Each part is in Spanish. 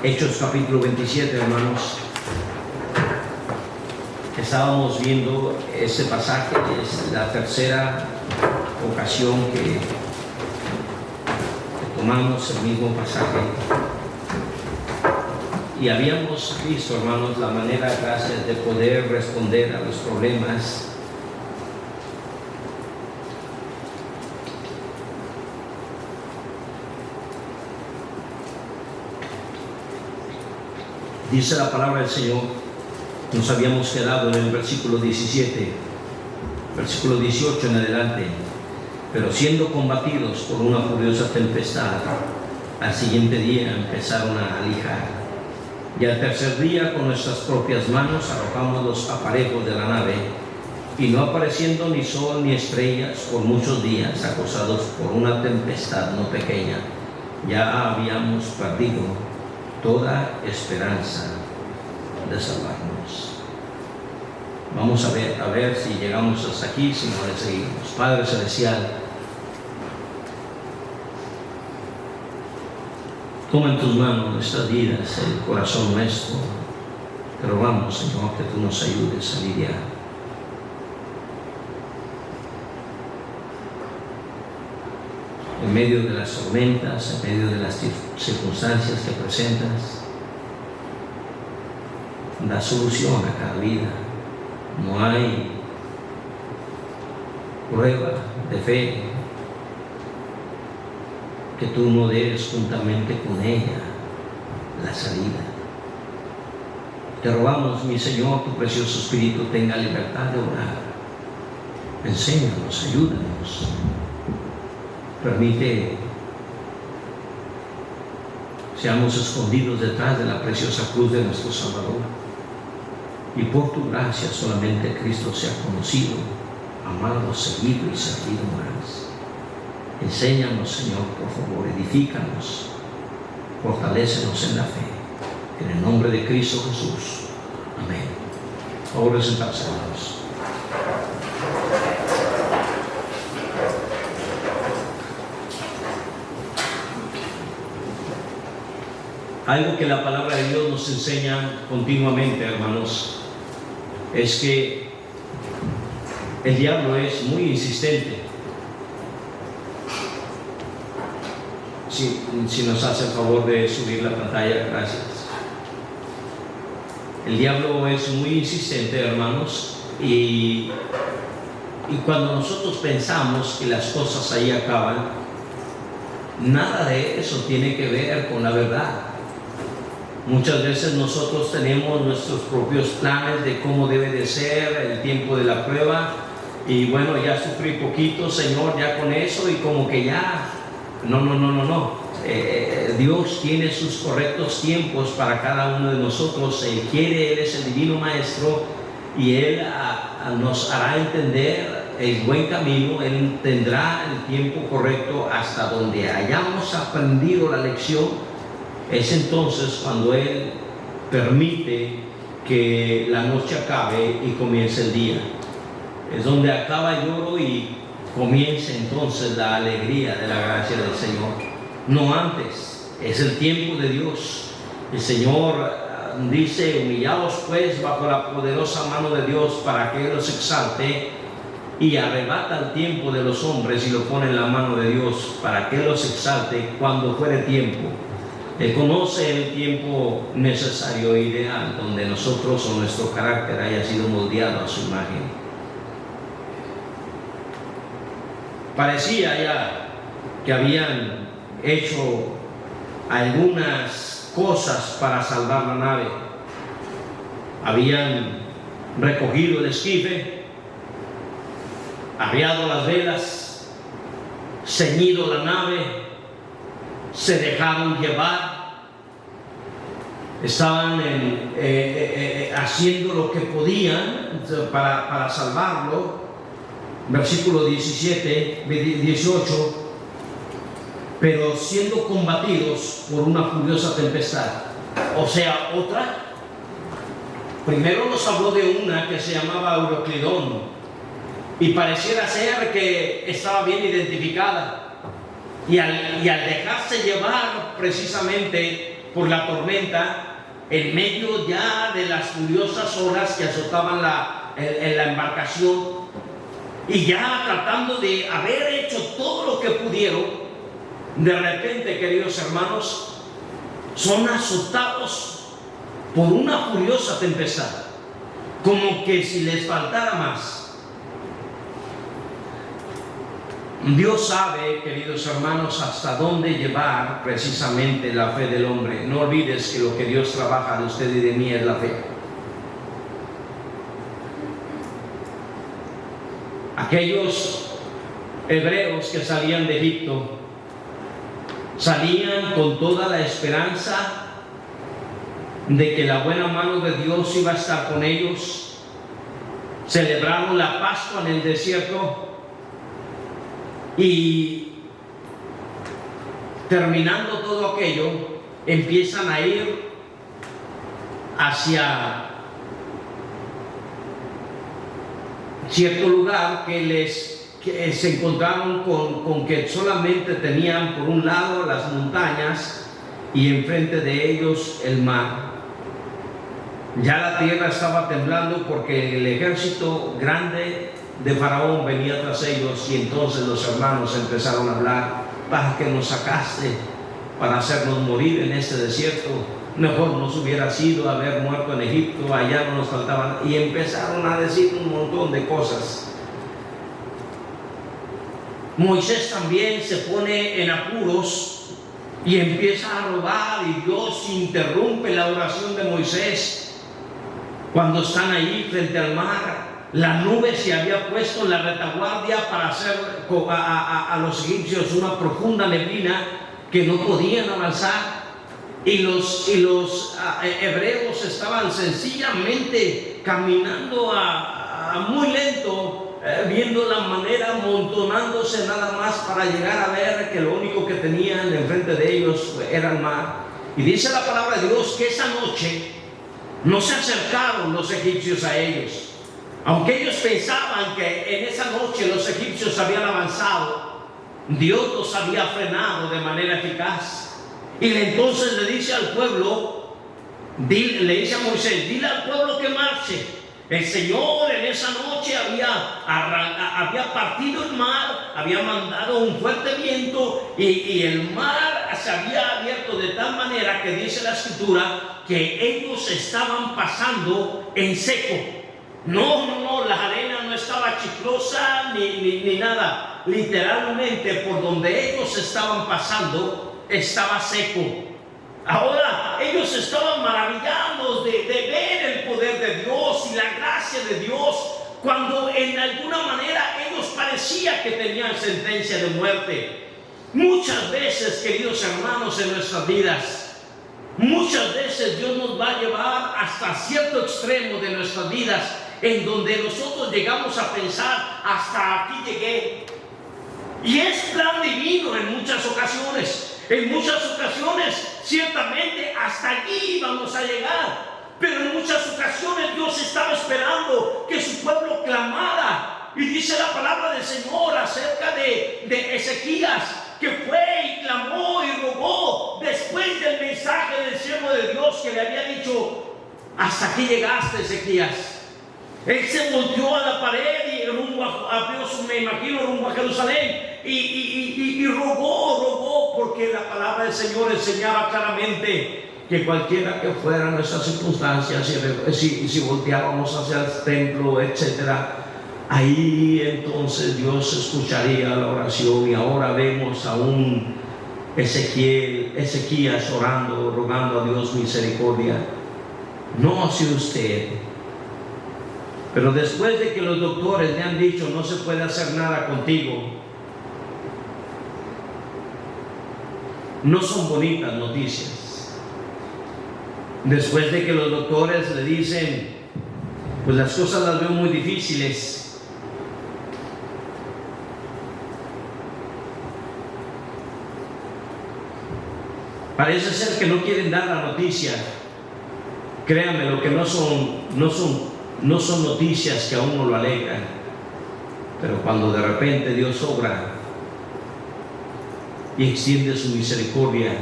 Hechos capítulo 27, hermanos. Estábamos viendo este pasaje, es la tercera ocasión que tomamos el mismo pasaje. Y habíamos visto, hermanos, la manera, gracias, de poder responder a los problemas. Dice la palabra del Señor, nos habíamos quedado en el versículo 17, versículo 18 en adelante. Pero siendo combatidos por una furiosa tempestad, al siguiente día empezaron a alijar. Y al tercer día, con nuestras propias manos arrojamos los aparejos de la nave, y no apareciendo ni sol ni estrellas por muchos días, acosados por una tempestad no pequeña, ya habíamos perdido toda esperanza de salvarnos. Vamos a ver si llegamos hasta aquí, si no le seguimos. Padre Celestial, toma en tus manos nuestras vidas, el corazón nuestro. Te rogamos, Señor, que tú nos ayudes a lidiar. En medio de las tormentas, en medio de las circunstancias que presentas, da solución a cada vida. No hay prueba de fe que tú no des juntamente con ella la salida. Te rogamos, mi Señor, tu precioso Espíritu tenga libertad de orar. Enséñanos, ayúdanos. Permite seamos escondidos detrás de la preciosa cruz de nuestro Salvador, y por tu gracia solamente Cristo sea conocido, amado, seguido y servido más. Enséñanos, Señor, por favor, edifícanos, fortalécenos en la fe, en el nombre de Cristo Jesús. Amén. Por favor, sentarse, hermanos. Algo que la palabra de Dios nos enseña continuamente, hermanos, es que el diablo es muy insistente. Si nos hace el favor de subir la pantalla, gracias. El diablo es muy insistente, hermanos, y cuando nosotros pensamos que las cosas ahí acaban, nada de eso tiene que ver con la verdad. Muchas veces nosotros tenemos nuestros propios planes de cómo debe de ser el tiempo de la prueba, y bueno, ya sufrí poquito, Señor, ya con eso, y como que ya, no. Dios tiene sus correctos tiempos para cada uno de nosotros. Él quiere, Él es el divino Maestro, y Él nos hará entender el buen camino. Él tendrá el tiempo correcto hasta donde hayamos aprendido la lección. Es entonces cuando Él permite que la noche acabe y comience el día. Es donde acaba el lloro y comienza entonces la alegría de la gracia del Señor. No antes. Es el tiempo de Dios. El Señor dice: humillaos pues bajo la poderosa mano de Dios, para que Él los exalte, y arrebata el tiempo de los hombres y lo pone en la mano de Dios, para que Él los exalte cuando fuere tiempo. Él conoce el tiempo necesario e ideal, donde nosotros o nuestro carácter haya sido moldeado a su imagen. Parecía ya que habían hecho algunas cosas para salvar la nave. Habían recogido el esquife, arriado las velas, ceñido la nave, se dejaron llevar, estaban haciendo lo que podían para salvarlo. Versículo 18, pero siendo combatidos por una furiosa tempestad. O sea, otra. Primero nos habló de una que se llamaba Euroclidón, y pareciera ser que estaba bien identificada. Y al dejarse llevar precisamente por la tormenta, en medio ya de las furiosas olas que azotaban en la embarcación, y ya tratando de haber hecho todo lo que pudieron, de repente, queridos hermanos, son azotados por una furiosa tempestad, como que si les faltara más. Dios sabe, queridos hermanos, hasta dónde llevar precisamente la fe del hombre. No olvides que lo que Dios trabaja de usted y de mí es la fe. Aquellos hebreos que salían de Egipto salían con toda la esperanza de que la buena mano de Dios iba a estar con ellos. Celebraron la Pascua en el desierto y, terminando todo aquello, empiezan a ir hacia cierto lugar que se encontraron con que solamente tenían por un lado las montañas y enfrente de ellos el mar. Ya la tierra estaba temblando porque el ejército grande de Faraón venía tras ellos, y entonces los hermanos empezaron a hablar: ¿para qué nos sacaste? Para hacernos morir en este desierto. Mejor nos hubiera sido haber muerto en Egipto, allá no nos faltaban. Y empezaron a decir un montón de cosas. Moisés también se pone en apuros y empieza a rogar, y Dios interrumpe la oración de Moisés. Cuando están ahí frente al mar, la nube se había puesto en la retaguardia para hacer a los egipcios una profunda neblina que no podían avanzar, y los hebreos estaban sencillamente caminando muy lento, viendo la manera, amontonándose nada más para llegar a ver que lo único que tenían enfrente de ellos era el mar. Y dice la palabra de Dios que esa noche no se acercaron los egipcios a ellos. Aunque ellos pensaban que en esa noche los egipcios habían avanzado, Dios los había frenado de manera eficaz. Y entonces le dice al pueblo, le dice a Moisés: dile al pueblo que marche. El Señor en esa noche había partido el mar, había mandado un fuerte viento, y el mar se había abierto de tal manera que dice la Escritura que ellos estaban pasando en seco. No, la arena no estaba chiclosa ni nada. Literalmente, por donde ellos estaban pasando estaba seco. Ahora ellos estaban maravillados de ver el poder de Dios y la gracia de Dios, cuando en alguna manera ellos parecía que tenían sentencia de muerte. Muchas veces, queridos hermanos, en nuestras vidas, muchas veces Dios nos va a llevar hasta cierto extremo de nuestras vidas, en donde nosotros llegamos a pensar: hasta aquí llegué. Y es plan divino en muchas ocasiones. En muchas ocasiones, ciertamente, hasta allí vamos a llegar. Pero en muchas ocasiones Dios estaba esperando que su pueblo clamara. Y dice la palabra del Señor acerca de Ezequías, que fue y clamó y rogó después del mensaje del siervo de Dios que le había dicho: hasta aquí llegaste, Ezequías. Él se volteó a la pared y abrió me imagino, rumbo a Jerusalén, y rogó, porque la palabra del Señor enseñaba claramente que cualquiera que fuera nuestras circunstancias, si volteábamos hacia el templo, etcétera, ahí entonces Dios escucharía la oración. Y ahora vemos a un Ezequías orando, rogando a Dios misericordia. No hacia usted. Pero después de que los doctores le han dicho: no se puede hacer nada contigo, no son bonitas noticias. Después de que los doctores le dicen: pues las cosas las veo muy difíciles, parece ser que no quieren dar la noticia. Créanme, lo que no son noticias que a uno lo alegran. Pero cuando de repente Dios obra y extiende su misericordia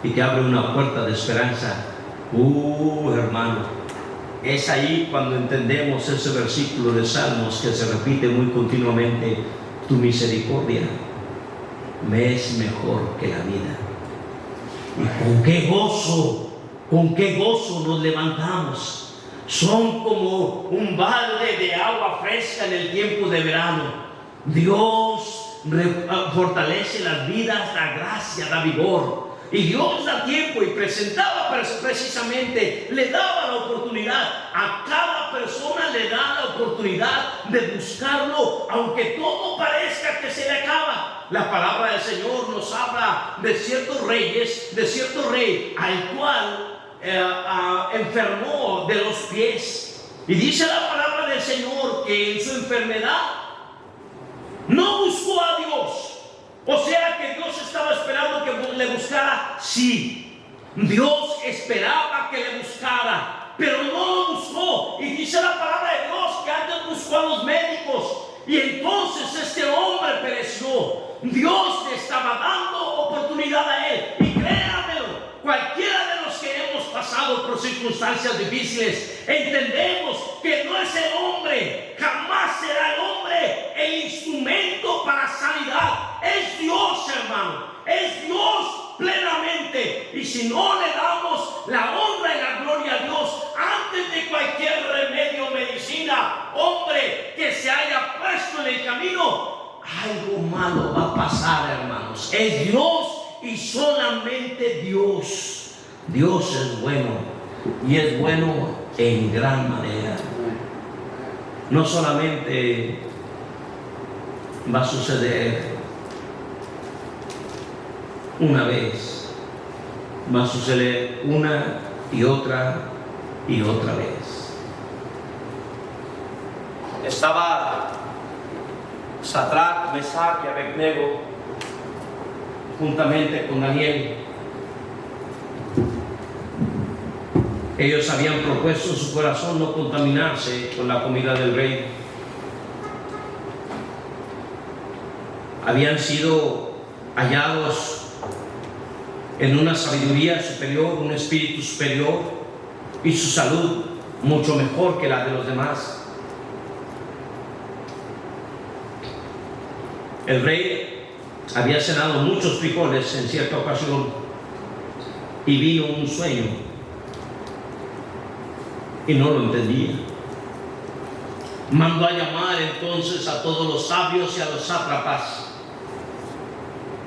y te abre una puerta de esperanza. Hermano, es ahí cuando entendemos ese versículo de Salmos que se repite muy continuamente: tu misericordia me es mejor que la vida. Y con qué gozo nos levantamos. Son como un balde de agua fresca en el tiempo de verano. Dios fortalece las vidas, da gracia, da vigor. Y Dios da tiempo y presentaba precisamente, le daba la oportunidad. A cada persona le da la oportunidad de buscarlo, aunque todo parezca que se le acaba. La palabra del Señor nos habla de ciertos reyes, de cierto rey al cual enfermó de los pies. Y dice la palabra del Señor que en su enfermedad no buscó a Dios. O sea que Dios estaba esperando que le buscara. Sí, Dios esperaba que le buscara, pero no lo buscó. Y dice la palabra de Dios que antes buscó a los médicos, y entonces este hombre pereció. Dios le estaba dando oportunidad a él. Y créanmelo, cualquiera de los que hemos pasado por circunstancias difíciles, entendemos que no es el hombre, jamás será el hombre el instrumento para sanidad. Es Dios, hermano, es Dios plenamente. Y si no le damos la honra y la gloria a Dios antes de cualquier remedio o medicina, hombre, que se haya puesto en el camino, algo malo va a pasar, hermanos. Es Dios y solamente Dios. Dios es bueno, y es bueno en gran manera. No solamente va a suceder una vez, va a suceder una y otra vez. Estaba Sadrach, Mesach y Abednego juntamente con Daniel. Ellos habían propuesto en su corazón no contaminarse con la comida del rey. Habían sido hallados en una sabiduría superior, un espíritu superior, y su salud mucho mejor que la de los demás. El rey había cenado muchos frijoles en cierta ocasión y vino un sueño y no lo entendía. Mandó a llamar entonces a todos los sabios y a los sátrapas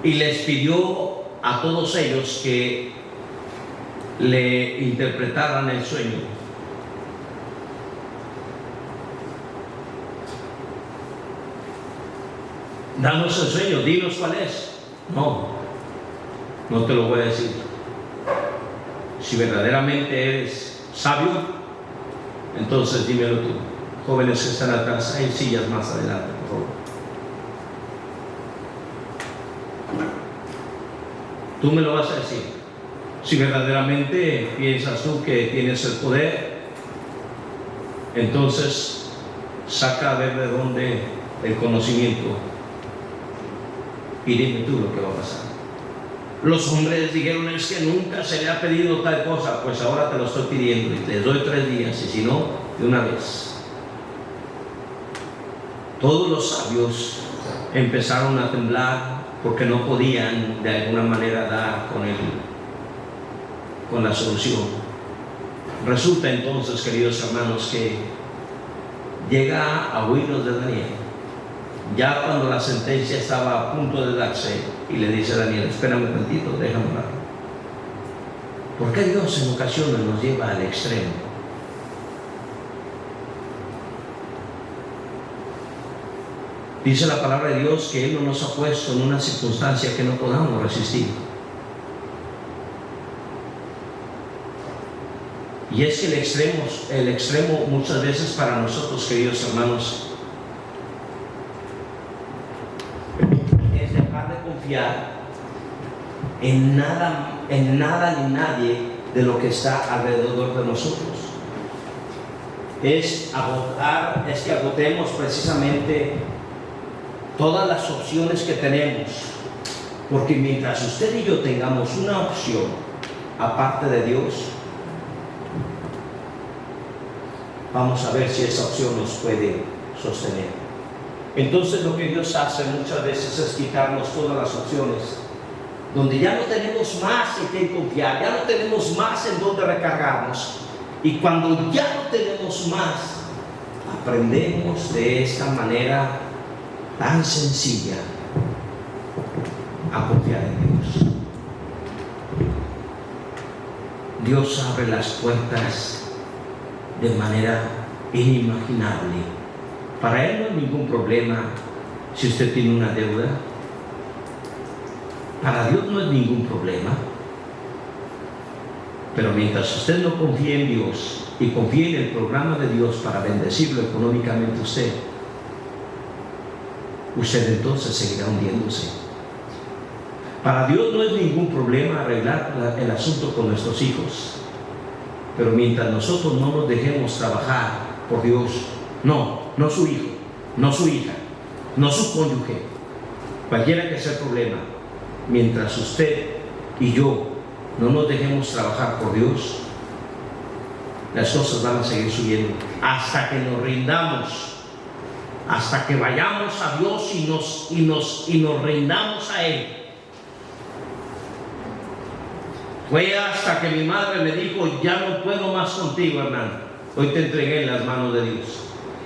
y les pidió a todos ellos que le interpretaran el sueño. Danos el sueño, dinos cuál es. No te lo voy a decir. Si verdaderamente eres sabio, entonces dímelo tú. Jóvenes que están atrás, hay sillas más adelante, por favor. Tú me lo vas a decir. Si verdaderamente piensas tú que tienes el poder, entonces saca a ver de dónde el conocimiento y dime tú lo que va a pasar. Los hombres dijeron: es que nunca se le ha pedido tal cosa. Pues ahora te lo estoy pidiendo y les doy 3 días, y si no, de una vez. Todos los sabios empezaron a temblar porque no podían de alguna manera dar con la solución. Resulta entonces, queridos hermanos, que llega a oídos de Daniel, ya cuando la sentencia estaba a punto de darse, y le dice a Daniel: espérame un tantito, déjame hablar. ¿Por qué Dios en ocasiones nos lleva al extremo? Dice la palabra de Dios que Él no nos ha puesto en una circunstancia que no podamos resistir. Y es que el extremo muchas veces para nosotros, queridos hermanos, es dejar de confiar en nada ni nadie de lo que está alrededor de nosotros. Es que agotemos precisamente todas las opciones que tenemos, porque mientras usted y yo tengamos una opción, aparte de Dios, vamos a ver si esa opción nos puede sostener. Entonces lo que Dios hace muchas veces es quitarnos todas las opciones, donde ya no tenemos más en qué confiar, ya no tenemos más en dónde recargarnos. Y cuando ya no tenemos más, aprendemos de esta manera tan sencilla a confiar en Dios. Dios abre las puertas de manera inimaginable. Para Él no hay ningún problema si usted tiene una deuda. Para Dios no es ningún problema. Pero mientras usted no confíe en Dios y confíe en el programa de Dios para bendecirlo económicamente usted entonces seguirá hundiéndose. Para Dios no es ningún problema arreglar el asunto con nuestros hijos. Pero mientras nosotros no nos dejemos trabajar por Dios, no su hijo, no su hija, no su cónyuge, cualquiera que sea el problema, mientras usted y yo no nos dejemos trabajar por Dios, las cosas van a seguir subiendo hasta que nos rindamos, hasta que vayamos a Dios y nos rindamos a Él. Fue hasta que mi madre me dijo: ya no puedo más contigo, hermano, hoy te entregué en las manos de Dios.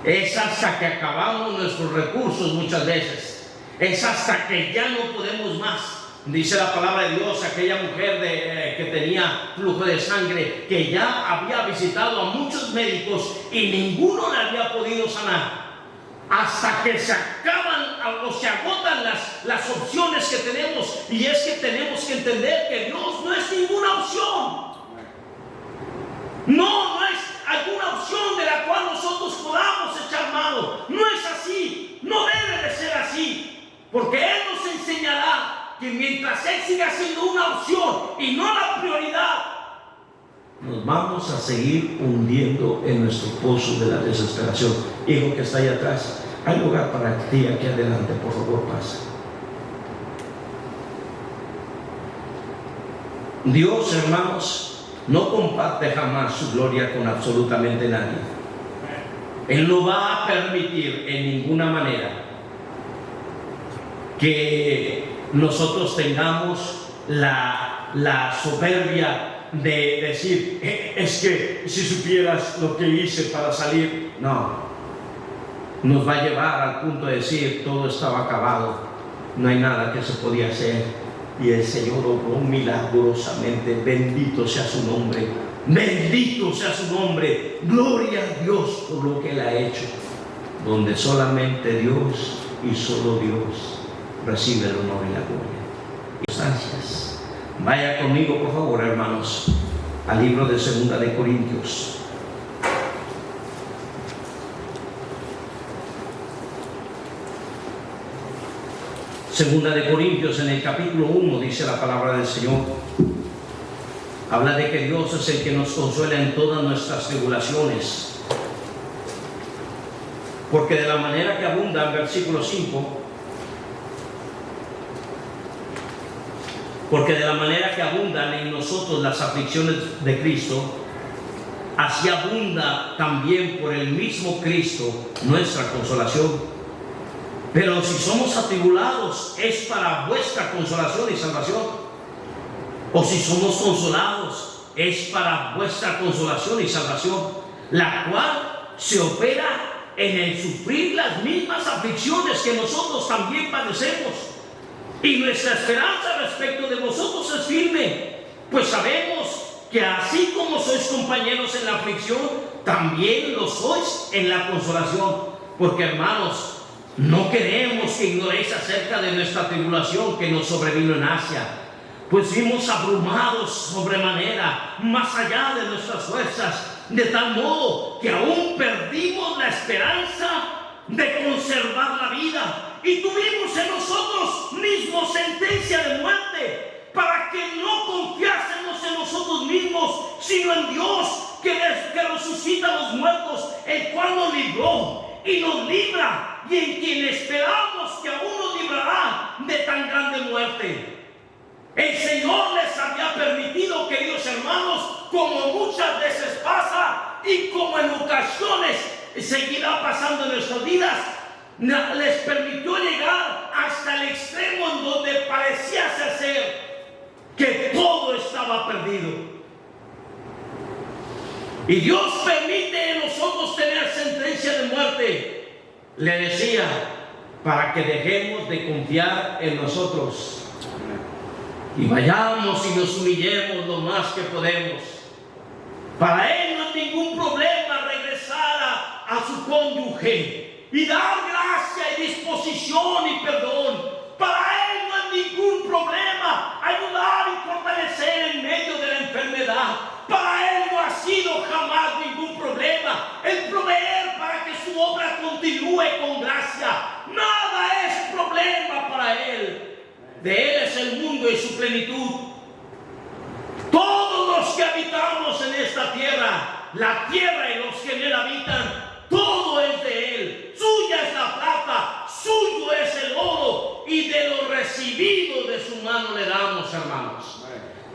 Es hasta que acabamos nuestros recursos muchas veces, es hasta que ya no podemos más. Dice la palabra de Dios, aquella mujer que tenía flujo de sangre, que ya había visitado a muchos médicos y ninguno le había podido sanar. Hasta que se acaban o se agotan las opciones que tenemos. Y es que tenemos que entender que Dios no es ninguna opción. No es alguna opción de la cual nosotros podamos echar mano. No es así, no debe de ser así, porque Él nos enseñará que mientras Él siga siendo una opción y no la prioridad, nos vamos a seguir hundiendo en nuestro pozo de la desesperación. Hijo que está ahí atrás, hay lugar para ti aquí adelante, por favor, pasa. Dios, hermanos, no comparte jamás su gloria con absolutamente nadie. Él no va a permitir en ninguna manera que nosotros tengamos la soberbia de decir: es que si supieras lo que hice para salir. No, nos va a llevar al punto de decir: todo estaba acabado, no hay nada que se podía hacer. Y el Señor obró milagrosamente. Bendito sea su nombre, bendito sea su nombre. Gloria a Dios por lo que Él ha hecho. Donde solamente Dios y solo Dios recibe el honor y la gloria. Gracias. Vaya conmigo, por favor, hermanos, al libro de 2 de Corintios. Segunda de Corintios, en el capítulo 1, dice la palabra del Señor. Habla de que Dios es el que nos consuela en todas nuestras tribulaciones. Porque de la manera que abunda, en versículo 5, porque de la manera que abundan en nosotros las aflicciones de Cristo, así abunda también por el mismo Cristo nuestra consolación. Pero si somos atribulados, es para vuestra consolación y salvación. O si somos consolados, es para vuestra consolación y salvación, la cual se opera en el sufrir las mismas aflicciones que nosotros también padecemos. Y nuestra esperanza respecto de vosotros es firme, pues sabemos que así como sois compañeros en la aflicción, también lo sois en la consolación. Porque, hermanos, no queremos que ignoréis acerca de nuestra tribulación que nos sobrevino en Asia, pues fuimos abrumados sobremanera, más allá de nuestras fuerzas, de tal modo que aún perdimos la esperanza de conservar la vida, y tuvimos en nosotros mismos sentencia de muerte, para que no confiásemos en nosotros mismos, sino en Dios que resucita a los muertos, el cual nos libró y nos libra, y en quien esperamos que aún nos librará de tan grande muerte. El Señor les había permitido que queridos hermanos, como muchas veces pasa y como en ocasiones seguirá pasando en nuestras vidas, les permitió llegar hasta el extremo en donde parecía ser que todo estaba perdido. Y Dios permite en nosotros tener sentencia de muerte, le decía, para que dejemos de confiar en nosotros y vayamos y nos humillemos lo más que podemos. Para Él no es ningún problema regresar a su cónyuge y dar gracia y disposición y perdón. Para Él no es ningún problema ayudar y fortalecer en medio de la enfermedad. Para Él no ha sido jamás ningún problema el proveer para que su obra continúe con gracia. Nada es problema para Él. De Él es el mundo y su plenitud. Todos los que habitamos en esta tierra, la tierra y los que en Él habitan, todo es de Él. Suya es la plata, suyo es el oro, y de lo recibido de su mano le damos, hermanos.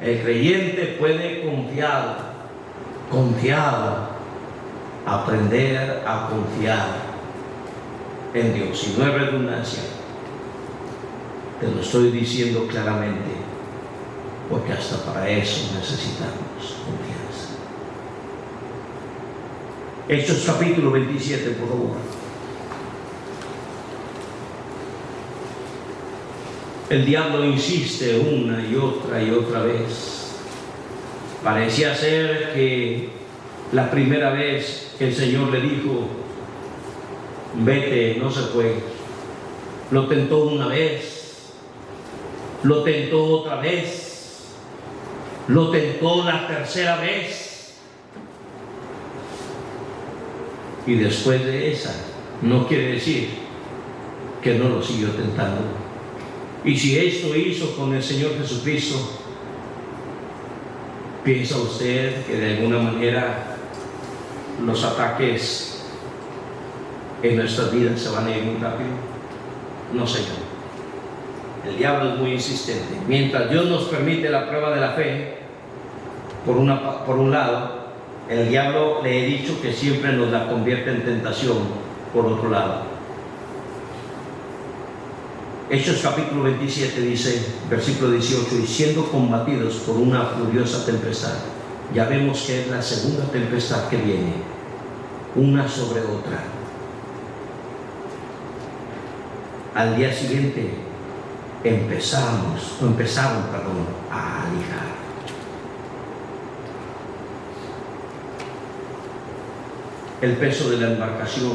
El creyente puede confiado, aprender a confiar en Dios. Y no es redundancia, te lo estoy diciendo claramente, porque hasta para eso necesitamos confianza. Hechos capítulo 27, por favor. El diablo insiste una y otra vez. Parecía ser que la primera vez que el Señor le dijo, vete, no se fue. Lo tentó una vez, lo tentó otra vez, lo tentó la tercera vez. Y después de esa, no quiere decir que no lo siguió tentando. Y si esto hizo con el Señor Jesucristo, ¿piensa usted que de alguna manera los ataques en nuestras vidas se van a ir muy rápido? No, Señor. El diablo es muy insistente. Mientras Dios nos permite la prueba de la fe, por un lado, el diablo, le he dicho que siempre nos la convierte en tentación, por otro lado. Hechos capítulo 27 dice, versículo 18, y siendo combatidos por una furiosa tempestad. Ya vemos que es la segunda tempestad que viene, una sobre otra. Al día siguiente empezaron a alijar. El peso de la embarcación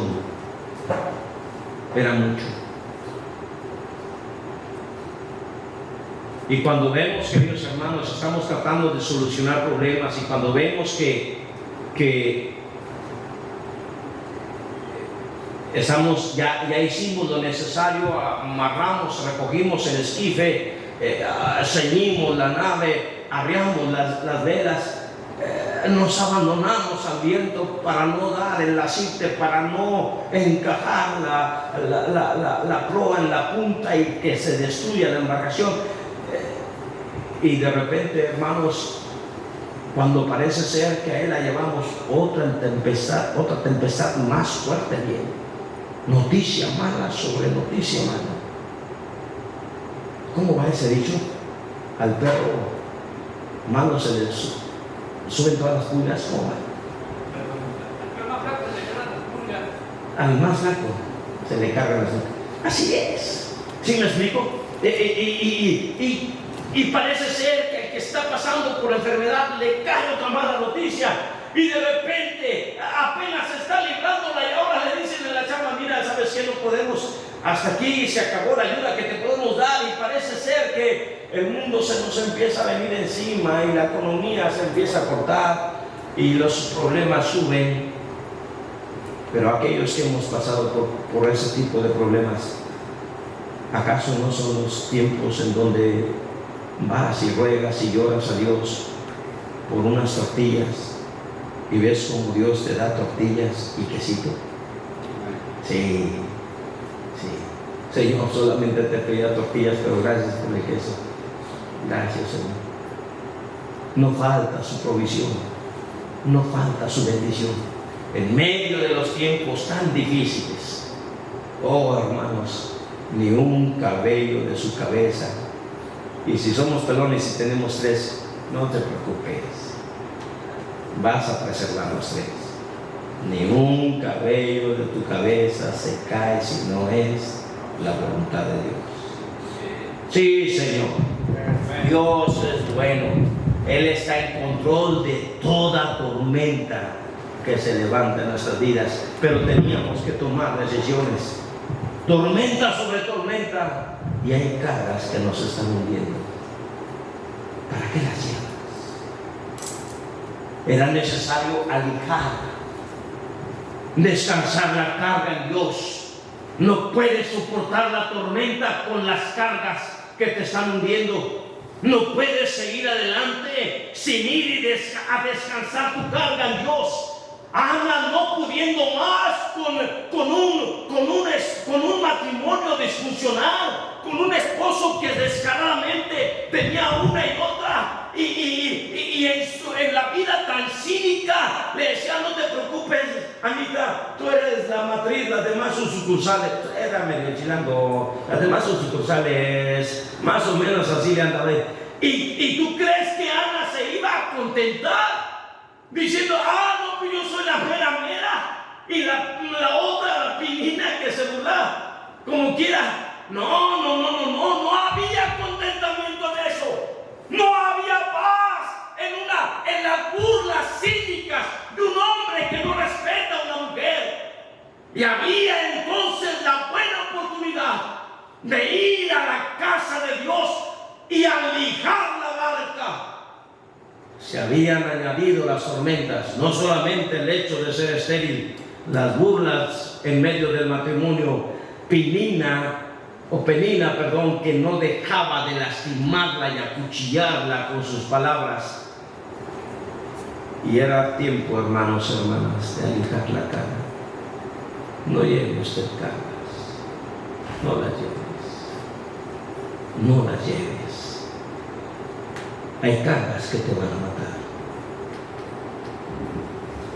era mucho. Y cuando vemos, queridos hermanos, estamos tratando de solucionar problemas, y cuando vemos que estamos, ya hicimos lo necesario, amarramos, recogimos el esquife, ceñimos la nave, arriamos las velas, nos abandonamos al viento para no dar el acite, para no encajar la proa en la punta y que se destruya la embarcación. Y de repente, hermanos, cuando parece ser que a Él la llevamos, otra tempestad más fuerte viene. Noticia mala sobre noticia mala. ¿Cómo va ese dicho? Al perro malo se le suben todas las pulgas. ¿Cómo va? Al más flaco se le cargan las pulgas. Así es. ¿Sí me explico? Y parece ser que el que está pasando por enfermedad le cae otra mala noticia, y de repente apenas se está librándola, y ahora le dicen en la charla, mira, sabes que no podemos, hasta aquí se acabó la ayuda que te podemos dar, y parece ser que el mundo se nos empieza a venir encima y la economía se empieza a cortar y los problemas suben. Pero aquellos que hemos pasado por ese tipo de problemas, ¿acaso no son los tiempos en donde vas y ruegas y lloras a Dios por unas tortillas y ves como Dios te da tortillas y quesito? Sí. Señor, solamente te pedía tortillas, pero gracias por el queso. Gracias, Señor. no falta su provisión, no falta su bendición. En medio de los tiempos tan difíciles, oh hermanos, ni un cabello de su cabeza. Y si somos pelones y tenemos 3, no te preocupes, vas a preservar los 3. Ni un cabello de tu cabeza se cae si no es la voluntad de Dios. Sí, Señor, Dios es bueno. Él está en control de toda tormenta que se levanta en nuestras vidas, pero teníamos que tomar decisiones. Tormenta sobre tormenta, y hay cargas que nos están hundiendo. ¿Para qué las llevas? Era necesario alijar, descansar la carga en Dios. No puedes soportar la tormenta con las cargas que te están hundiendo. No puedes seguir adelante sin ir a descansar tu carga en Dios. Ana, no pudiendo más con un matrimonio disfuncional, con un esposo que descaradamente tenía una y otra, y en la vida tan cínica le decía: no te preocupes, Anita, tú eres la matriz, las demás sus sucursales. Era medio chilango, las demás sus sucursales más o menos así le andaba. ¿Y tú crees que Ana se iba a contentar diciendo: no, pues yo soy la mera, y la otra Pinina que se burla como quiera? No había contentamiento en eso. No había paz en las burlas cínicas de un hombre que no respeta a una mujer. Y había entonces la buena oportunidad de ir a la casa de Dios y alijar la barca. Se habían añadido las tormentas, no solamente el hecho de ser estéril, las burlas en medio del matrimonio, Penina, que no dejaba de lastimarla y acuchillarla con sus palabras. Y era tiempo, hermanos y hermanas, de alijar la carga. No lleve usted cargas, no las lleves. Hay cargas que te van a matar.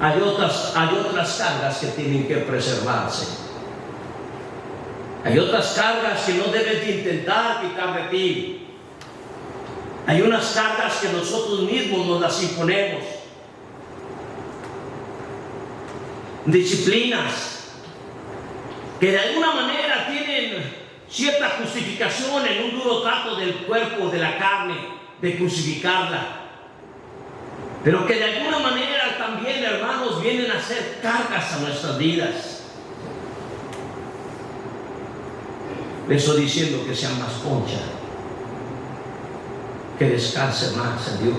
Hay otras cargas que tienen que preservarse. Hay otras cargas que no debes de intentar quitar de ti. Hay unas cargas que nosotros mismos nos las imponemos. Disciplinas que de alguna manera tienen cierta justificación en un duro trato del cuerpo, de la carne, de crucificarla, pero que de alguna manera también, hermanos, vienen a ser cargas a nuestras vidas. Le estoy diciendo que sea más concha, que descanse más en Dios,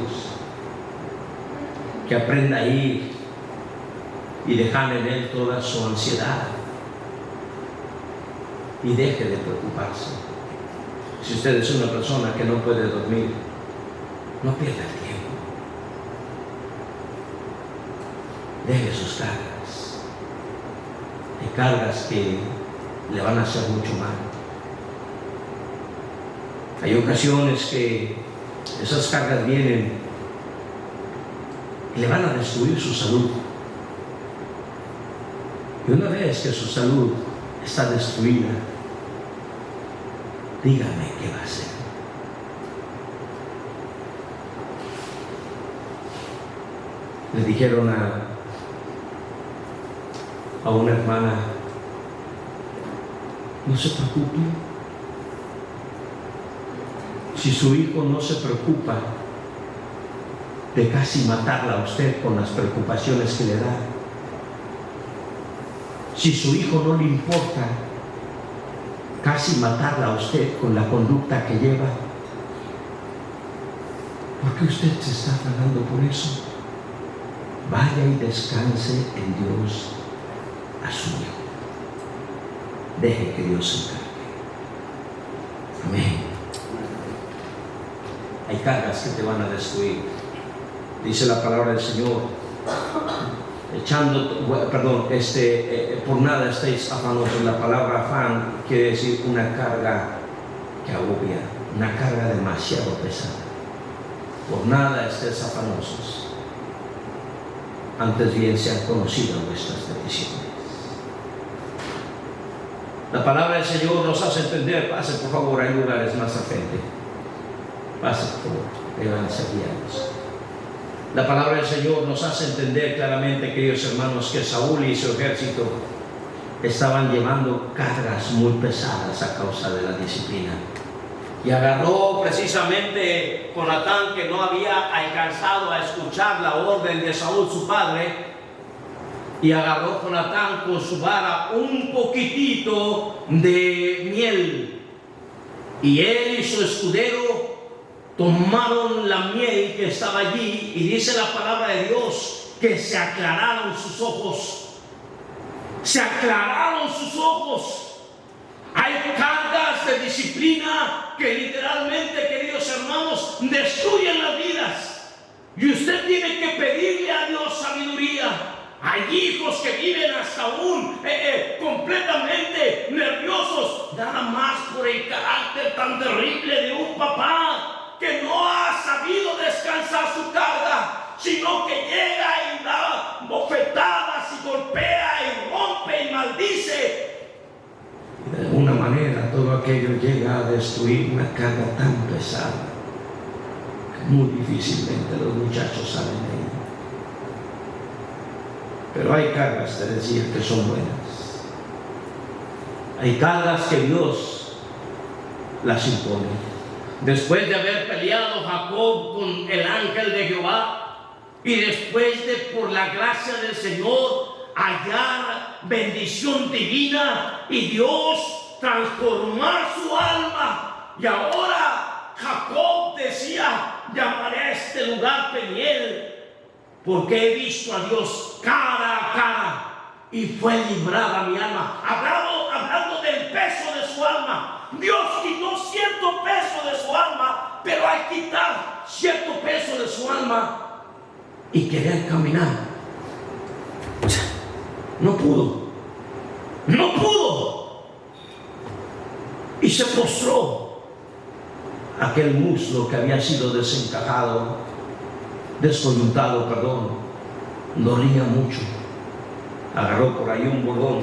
que aprenda a ir y dejar en Él toda su ansiedad y deje de preocuparse. Si usted es una persona que no puede dormir, no pierda el tiempo. Deje sus cargas. Hay cargas que le van a hacer mucho mal. Hay ocasiones que esas cargas vienen y le van a destruir su salud. Y una vez que su salud está destruida, dígame qué va a hacer. Le dijeron a una hermana: no se preocupe. Si su hijo no se preocupa de casi matarla a usted con las preocupaciones que le da, si su hijo no le importa casi matarla a usted con la conducta que lleva, ¿por qué usted se está afanando por eso? Vaya y descanse en Dios a su hijo. Deje que Dios se encargue. Amén. Hay cargas que te van a destruir. Dice la palabra del Señor: por nada estéis afanosos. La palabra afán quiere decir una carga que agobia, una carga demasiado pesada. por nada estéis afanosos, antes bien sean conocidas vuestras peticiones. La palabra del Señor nos hace entender. Pase por favor, hay lugares más al frente. Pase por favor, llévanse guiados. La palabra del Señor nos hace entender claramente, queridos hermanos, que Saúl y su ejército estaban llevando cargas muy pesadas a causa de la disciplina. Y agarró precisamente Jonatán, que no había alcanzado a escuchar la orden de Saúl su padre, y agarró Jonatán con su vara un poquitito de miel, y él y su escudero tomaron la miel que estaba allí, y dice la palabra de Dios que se aclararon sus ojos. Se aclararon sus ojos. Hay cargas de disciplina que literalmente, queridos hermanos, destruyen las vidas. Y usted tiene que pedirle a Dios sabiduría. Hay hijos que viven hasta aún completamente nerviosos, nada más por el carácter tan terrible de un papá que no ha sabido descansar su carga, sino que llega y da bofetadas y golpea y rompe y maldice. De alguna manera todo aquello llega a destruir una carga tan pesada que muy difícilmente los muchachos salen de ella. Pero hay cargas, de decir, que son buenas. Hay cargas que Dios las impone. Después de haber peleado Jacob con el ángel de Jehová, y después de, por la gracia del Señor, hallar bendición divina y Dios transformar su alma, y ahora Jacob decía: llamaré a este lugar Peniel, porque he visto a Dios cara a cara y fue librada mi alma. Hablando del peso de su alma. Dios quitó cierto peso de su alma, pero al quitar cierto peso de su alma y querer caminar, no pudo. Y se postró. Aquel muslo que había sido descoyuntado, dolía mucho. Agarró por ahí un bolón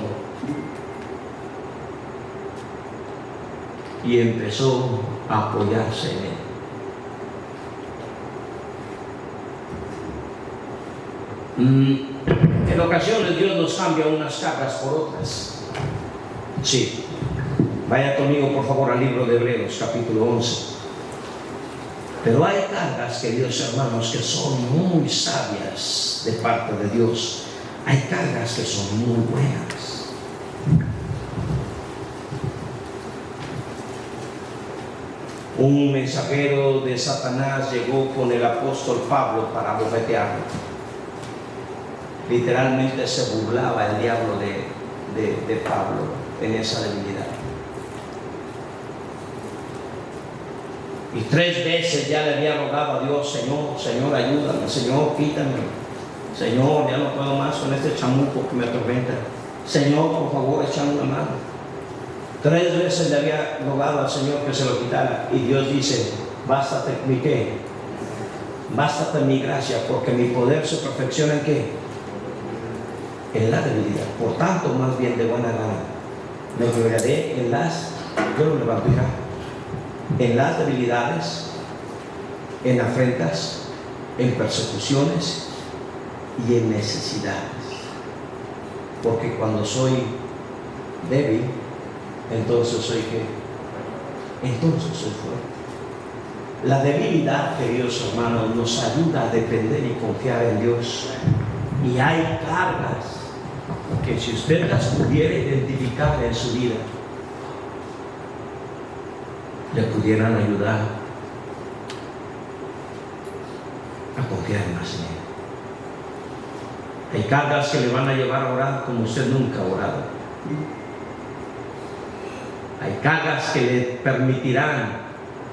y empezó a apoyarse en él. En ocasiones Dios nos cambia unas cargas por otras. Sí. Vaya conmigo por favor al libro de Hebreos capítulo 11. Pero hay cargas, queridos hermanos, que son muy sabias de parte de Dios. Hay cargas que son muy buenas. Un mensajero de Satanás llegó con el apóstol Pablo para bofetearlo. Literalmente se burlaba el diablo de Pablo en esa debilidad. Y 3 veces ya le había rogado a Dios: Señor, ayúdame, Señor, quítame, Señor, ya no puedo más con este chamuco que me atormenta, Señor, por favor, échame una mano. 3 veces le había rogado al Señor que se lo quitara, y Dios dice: bástate mi qué, bástate mi gracia, porque mi poder se perfecciona en qué, en la debilidad. Por tanto, más bien de buena gana me gloriaré en las, yo lo levanto ya, en las debilidades, en afrentas, en persecuciones y en necesidades. Porque cuando soy débil, entonces soy ¿qué? Entonces soy fuerte. La debilidad, queridos hermanos, nos ayuda a depender y confiar en Dios. Y hay cargas que, si usted las pudiera identificar en su vida, le pudieran ayudar a confiar más en Él. Hay cargas que le van a llevar a orar como usted nunca ha orado. Hay cargas que le permitirán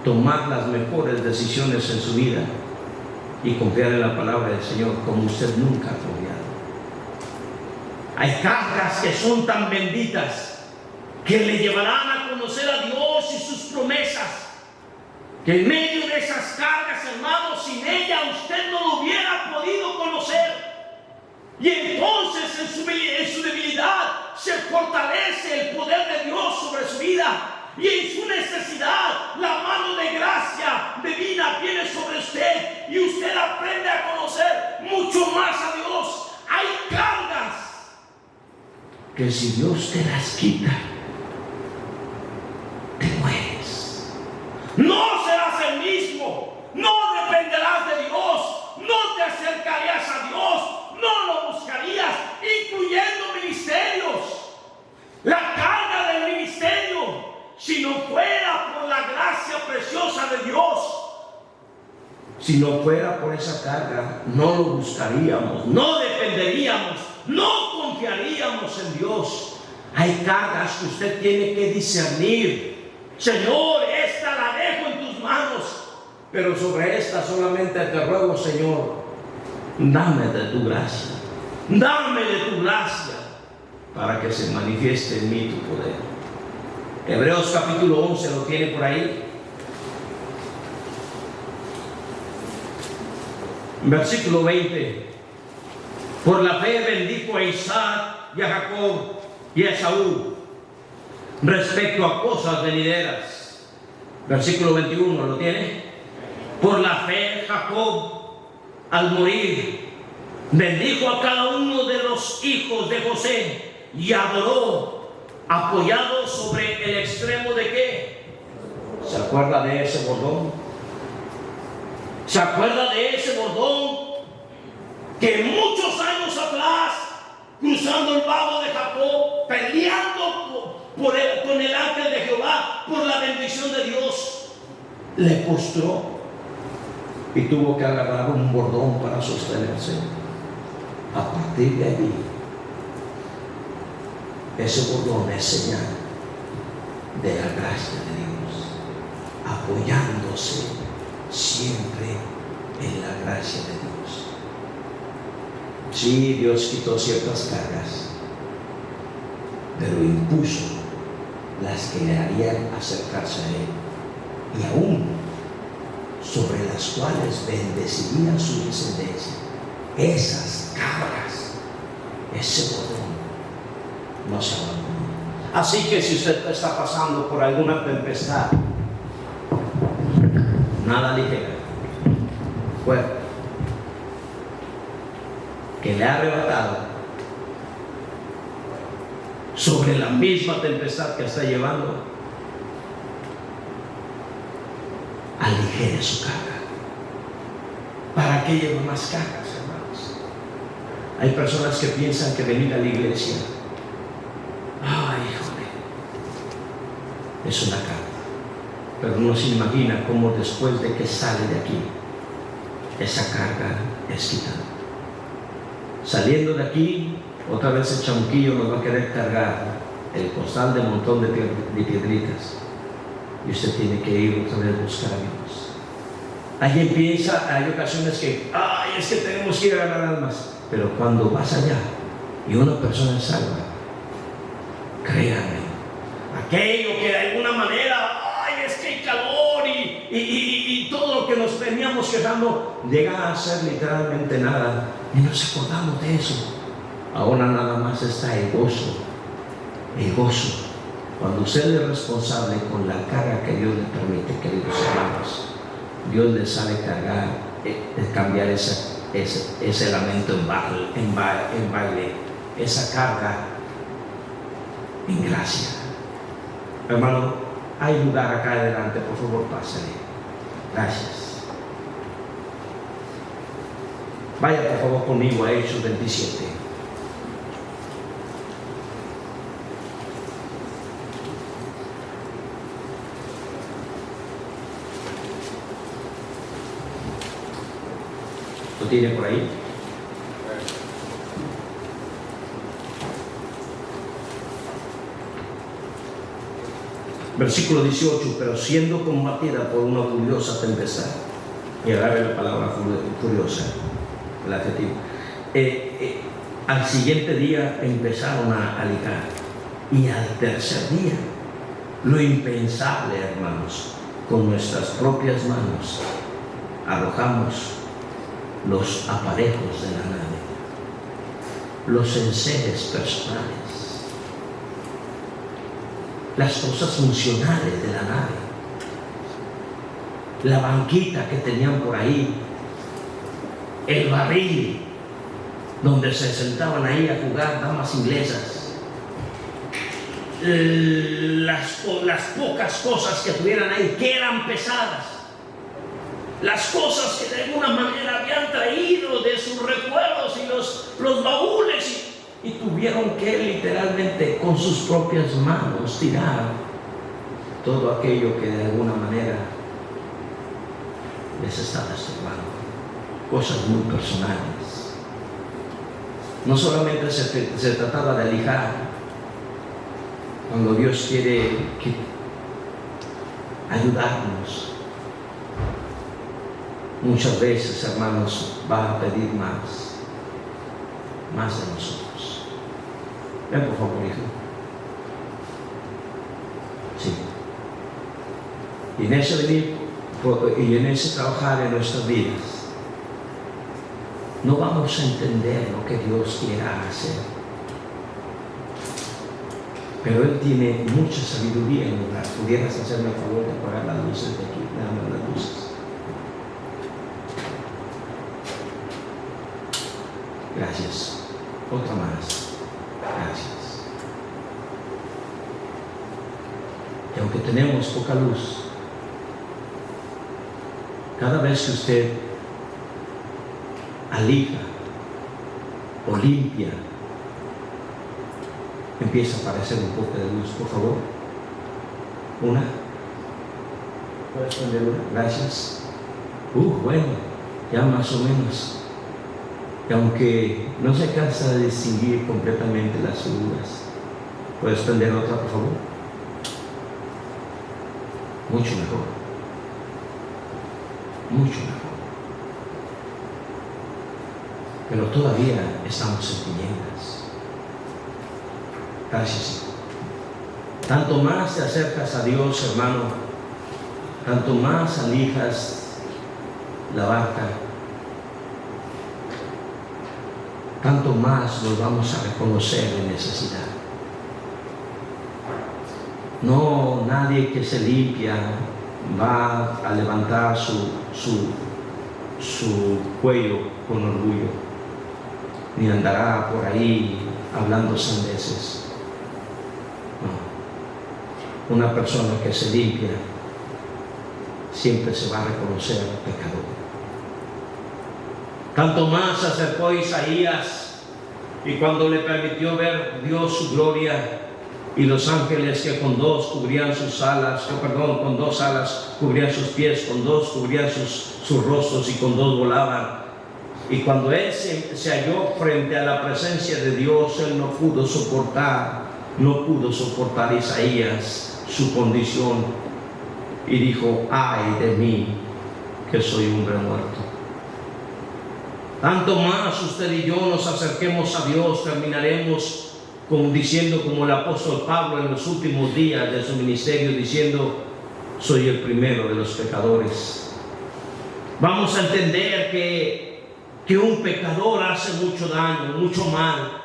tomar las mejores decisiones en su vida y confiar en la palabra del Señor como usted nunca ha confiado. Hay cargas que son tan benditas que le llevarán a conocer a Dios y sus promesas. que en medio de esas cargas, hermanos, sin ella usted no lo hubiera podido conocer. Y entonces en su debilidad se fortalece el poder de Dios sobre su vida. Y en su necesidad, la mano de gracia divina viene sobre usted. Y usted aprende a conocer mucho más a Dios. Hay cargas que si Dios te las quita, te mueres. No serás el mismo. No dependerás de Dios. No te acercarías a Dios. No lo buscarías, incluyendo ministerios. La carga del ministerio, si no fuera por la gracia preciosa de Dios, si no fuera por esa carga, no lo buscaríamos, no dependeríamos, no confiaríamos en Dios. Hay cargas que usted tiene que discernir. Señor, esta la dejo en tus manos, pero sobre esta solamente te ruego, Señor, dame de tu gracia, dame de tu gracia, para que se manifieste en mí tu poder. Hebreos capítulo 11 lo tiene por ahí. Versículo 20. Por la fe bendijo a Isaac y a Jacob y a Esaú respecto a cosas venideras. Versículo 21 lo tiene. Por la fe Jacob, al morir, bendijo a cada uno de los hijos de José y adoró, apoyado sobre el extremo de ¿qué? ¿Se acuerda de ese bordón? ¿Se acuerda de ese bordón que muchos años atrás, cruzando el vago de Jacob, peleando con el ángel de Jehová por la bendición de Dios, le postró y tuvo que agarrar un bordón para sostenerse? A partir de allí, ese bordón es señal de la gracia de Dios, apoyándose siempre en la gracia de Dios. Sí, Dios quitó ciertas cargas, pero impuso las que le harían acercarse a Él, y aún sobre las cuales bendeciría su descendencia. Esas cargas, ese bordón no se abandonó. Así que si usted está pasando por alguna tempestad, nada ligera, fuerte, que le ha arrebatado sobre la misma tempestad que está llevando, aligere su carga. ¿Para qué lleva más cargas, hermanos? Hay personas que piensan que venir a la iglesia, ay, híjole, es una carga, pero no se imagina cómo después de que sale de aquí, esa carga es quitada. Saliendo de aquí, otra vez el chamuquillo nos va a querer cargar el costal de montón de piedritas, y usted tiene que ir otra vez a buscar a Dios. Alguien piensa, hay ocasiones que, ay, es que tenemos que ir a ganar almas, pero cuando vas allá y una persona es salva, créanme, aquello que de alguna manera, ay, es que hay calor y todo lo que nos veníamos quejando, llega a ser literalmente nada, y nos acordamos de eso. Ahora nada más está el gozo. El gozo. Cuando usted es responsable con la carga que Dios le permite, queridos hermanos, Dios le sabe cargar, cambiar ese lamento en baile, esa carga en gracia. Hermano, hay lugar acá adelante, por favor, pásale. Gracias. Vaya por favor conmigo a Hechos 27. ¿Lo tiene por ahí? Versículo 18, pero siendo combatida por una furiosa tempestad, y agarre la palabra furiosa, el adjetivo, al siguiente día empezaron a ligar, y al tercer día, lo impensable, hermanos, con nuestras propias manos arrojamos los aparejos de la nave, los enseres personales, las cosas funcionales de la nave, la banquita que tenían por ahí, el barril donde se sentaban ahí a jugar damas inglesas, las pocas cosas que tuvieran ahí que eran pesadas, las cosas que de alguna manera habían traído de sus recuerdos y los baúles y tuvieron que literalmente con sus propias manos tirar todo aquello que de alguna manera les estaba estorbando, cosas muy personales. No solamente se trataba de lijar, cuando Dios quiere ayudarnos, muchas veces, hermanos, va a pedir más de nosotros. Ven, por favor, hijo. Sí. Y en ese venir y en ese trabajar en nuestras vidas, no vamos a entender lo que Dios quiera hacer. Pero Él tiene mucha sabiduría en el lugar. ¿Pudieras hacerme el favor de apagar las luces de aquí? Dame las luces. Gracias. Otra más. Gracias. Y aunque tenemos poca luz, cada vez que usted alija o limpia, empieza a aparecer un poco de luz. Por favor, una. ¿Puedes prender una? Gracias. Bueno, ya más o menos. Y aunque no se cansa de distinguir completamente las figuras, ¿puedes prender otra, por favor? Mucho mejor. Mucho mejor. Pero todavía estamos en tinieblas. Gracias, hijo. Tanto más te acercas a Dios, hermano, tanto más alijas la barca, tanto más nos vamos a reconocer en necesidad. No, nadie que se limpia va a levantar su cuello con orgullo, ni andará por ahí hablando sandeces. No. Una persona que se limpia siempre se va a reconocer pecador. Tanto más se acercó Isaías, y cuando le permitió ver Dios su gloria y los ángeles que con dos cubrían sus alas, con dos alas cubrían sus pies, con dos cubrían sus rostros y con dos volaban. Y cuando él se halló frente a la presencia de Dios, él no pudo soportar Isaías su condición, y dijo: ay de mí, que soy hombre muerto. Tanto más usted y yo nos acerquemos a Dios, terminaremos diciendo como el apóstol Pablo en los últimos días de su ministerio, diciendo: soy el primero de los pecadores. Vamos a entender que un pecador hace mucho daño, mucho mal,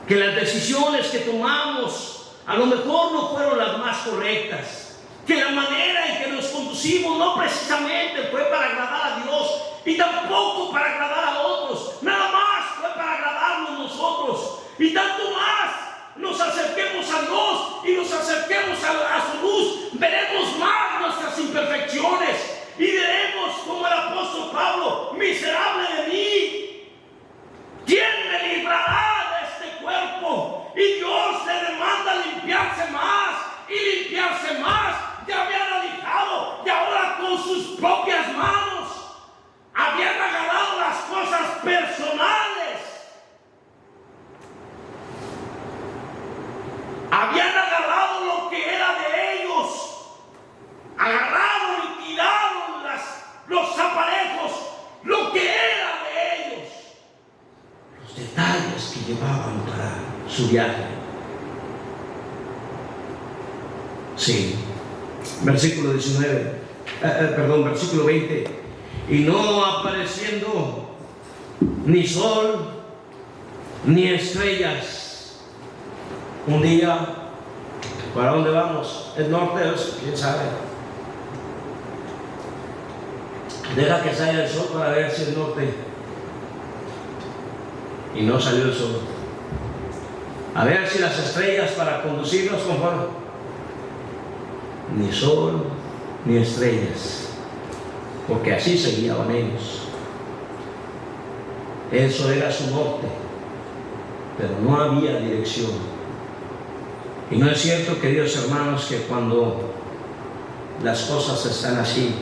que las decisiones que tomamos a lo mejor no fueron las más correctas, que la manera en que nos conducimos no precisamente fue para agradar a Dios y tampoco para agradar a otros, nada más fue para agradarnos nosotros. Y tanto más nos acerquemos a Dios y nos acerquemos a su luz, veremos más nuestras imperfecciones y diremos como el apóstol Pablo: miserable de mí, ¿quién me librará de este cuerpo? Y Dios le demanda limpiarse más y limpiarse más. Ya habían alijado y ahora con sus propias manos habían agarrado las cosas personales, habían agarrado lo que era de ellos, agarraron y tiraron los aparejos, lo que era de ellos, los detalles que llevaban para su viaje. Sí, Versículo 20. Y no apareciendo ni sol ni estrellas. Un día, ¿para dónde vamos? ¿El norte? ¿Quién sabe? Deja que salga el sol para ver si el norte. Y no salió el sol. A ver si las estrellas para conducirnos conforme. Ni sol ni estrellas, porque así se guiaban ellos. Eso era su norte, pero no había dirección. Y no es cierto, queridos hermanos, que cuando las cosas están así,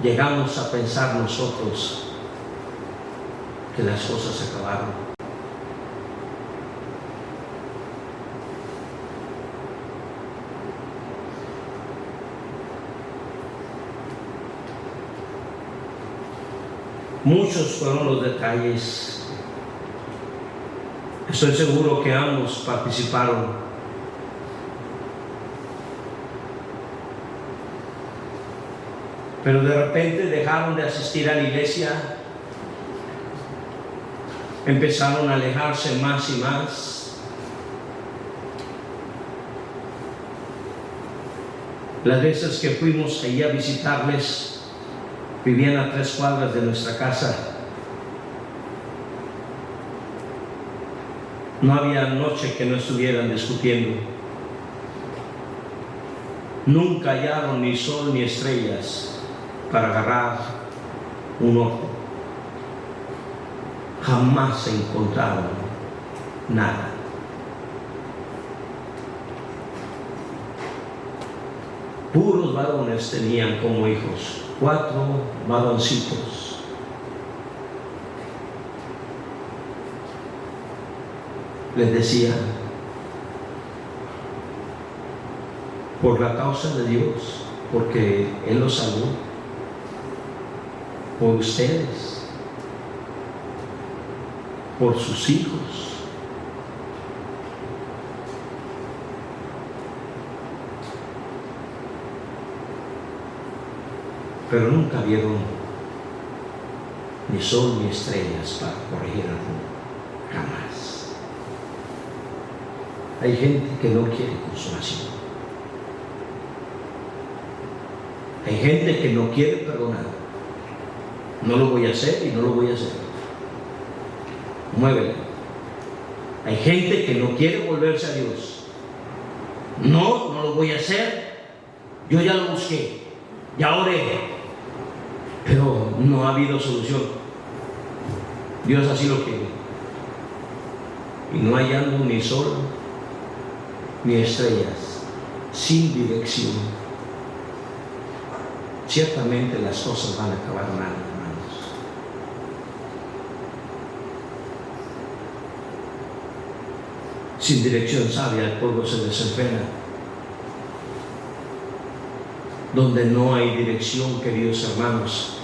llegamos a pensar nosotros que las cosas se acabaron. Muchos fueron los detalles. Estoy seguro que ambos participaron. Pero de repente dejaron de asistir a la iglesia, empezaron a alejarse más y más. Las veces que fuimos allí a visitarles, vivían a 3 cuadras de nuestra casa. No había noche que no estuvieran discutiendo. Nunca hallaron ni sol ni estrellas para agarrar un norte. Jamás se encontraron nada. Puros varones tenían como hijos, 4 varoncitos. Les decía, por la causa de Dios, porque Él los salvó, por ustedes, por sus hijos. Pero nunca vieron ni sol ni estrellas para corregir al mundo. Jamás. Hay gente que no quiere consolación. Hay gente que no quiere perdonar. No lo voy a hacer y no lo voy a hacer. Muévele. Hay gente que no quiere volverse a Dios. No lo voy a hacer. Yo ya lo busqué. Ya oré. Pero no ha habido solución. Dios así lo quiere. Y no hallando ni sol ni estrellas, sin dirección, ciertamente las cosas van a acabar mal, hermanos. Sin dirección sabia el pueblo se desenfrena. Donde no hay dirección, queridos hermanos,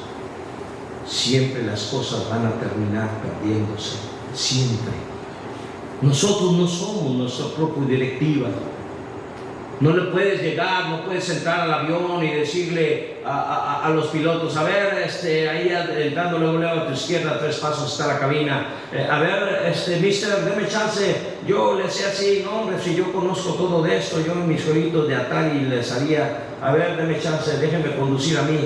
siempre las cosas van a terminar perdiéndose, siempre. Nosotros no somos nuestra propia directiva. No le puedes llegar, no puedes entrar al avión y decirle a los pilotos, a ver, ahí entrando luego a tu izquierda, 3 pasos está la cabina, a ver, mister, deme chance, yo le sé así, no hombre, si yo conozco todo de esto, yo en mis jueguitos de Atari les haría, a ver, deme chance, déjenme conducir a mí.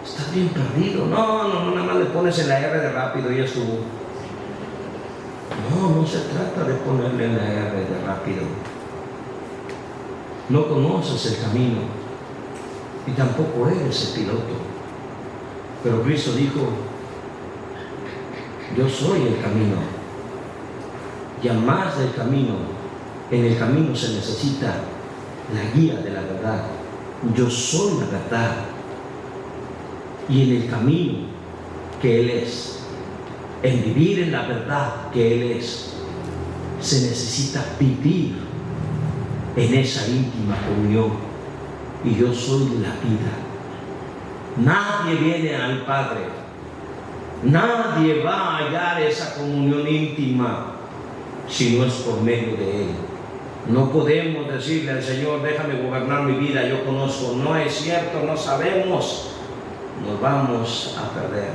Estás bien perdido. No, nada más le pones en la R de rápido y ya estuvo. No se trata de ponerle en la R de rápido. No conoces el camino y tampoco eres el piloto. Pero Cristo dijo, yo soy el camino. Y además del camino, en el camino se necesita la guía de la verdad. Yo soy la verdad. Y en el camino que Él es, en vivir en la verdad que Él es, se necesita vivir en esa íntima comunión. Y yo soy la vida. Nadie viene al Padre, nadie va a hallar esa comunión íntima si no es por medio de Él. No podemos decirle al Señor, déjame gobernar mi vida, yo conozco. No es cierto, no sabemos. Nos vamos a perder.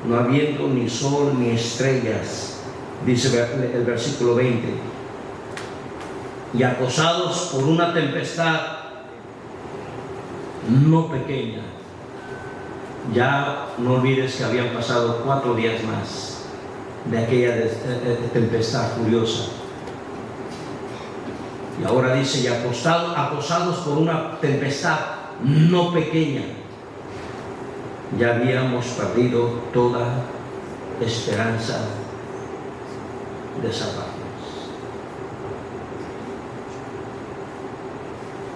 No habiendo ni sol ni estrellas, dice el versículo 20. Y acosados por una tempestad no pequeña. Ya no olvides que habían pasado 4 días más de aquella tempestad furiosa. Y ahora dice, y acosados por una tempestad no pequeña, ya habíamos perdido toda esperanza de salvarnos.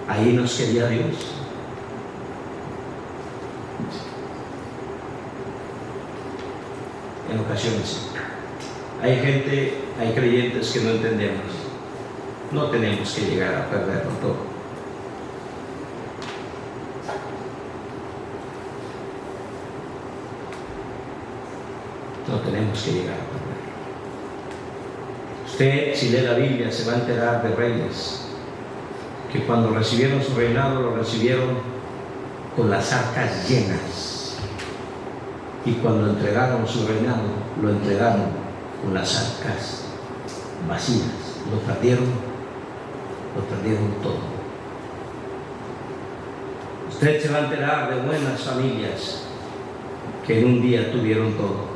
Ahí nos quería Dios. En ocasiones hay gente, hay creyentes que no entendemos. No tenemos que llegar a perderlo todo. No tenemos que llegar a perderlo. Usted, si lee la Biblia, se va a enterar de reyes que cuando recibieron su reinado lo recibieron con las arcas llenas, y cuando entregaron su reinado lo entregaron con las arcas vacías. Lo perdieron todo. Usted se va a enterar de buenas familias que en un día tuvieron todo,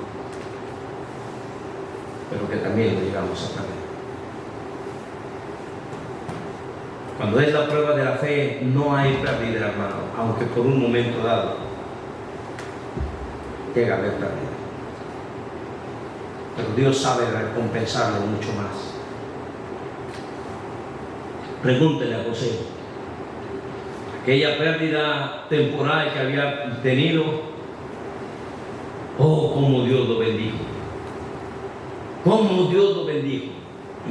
pero que también lo llegamos a perder. Cuando es la prueba de la fe, no hay pérdida, hermano, aunque por un momento dado llega a haber pérdida. Pero Dios sabe recompensarlo mucho más. Pregúntele a José, aquella pérdida temporal que había tenido, oh, cómo Dios lo bendijo. Cómo Dios lo bendijo.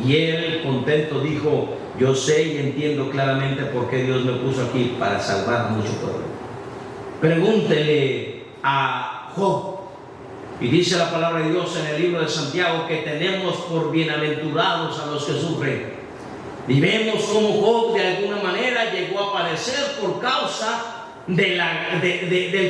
Y él, contento, dijo, yo sé y entiendo claramente por qué Dios me puso aquí, para salvar a mucho pueblo. Pregúntele a Job, y dice la palabra de Dios en el libro de Santiago que tenemos por bienaventurados a los que sufren. Y vemos cómo Job de alguna manera llegó a padecer por causa del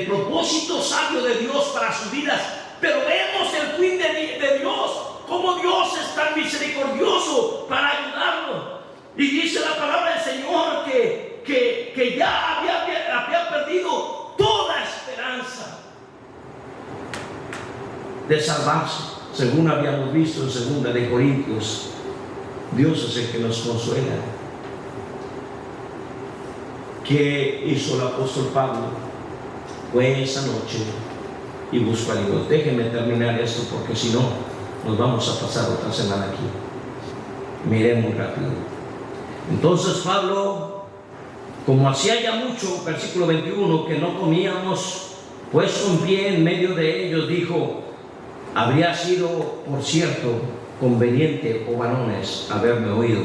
propósito sabio de Dios para sus vidas. Pero vemos el fin de Dios, cómo Dios es tan misericordioso para ayudarlo. Y dice la palabra del Señor que ya había perdido toda esperanza de salvarse, según habíamos visto en 2 de Corintios. Dios es el que nos consuela. ¿Qué hizo el apóstol Pablo? Fue esa noche y buscó a Dios. Déjenme terminar esto, porque si no nos vamos a pasar otra semana aquí. Miré muy rápido. Entonces Pablo, como hacía ya mucho, versículo 21, que no comíamos, puesto en pie en medio de ellos, dijo, habría sido, por cierto, conveniente, oh varones, haberme oído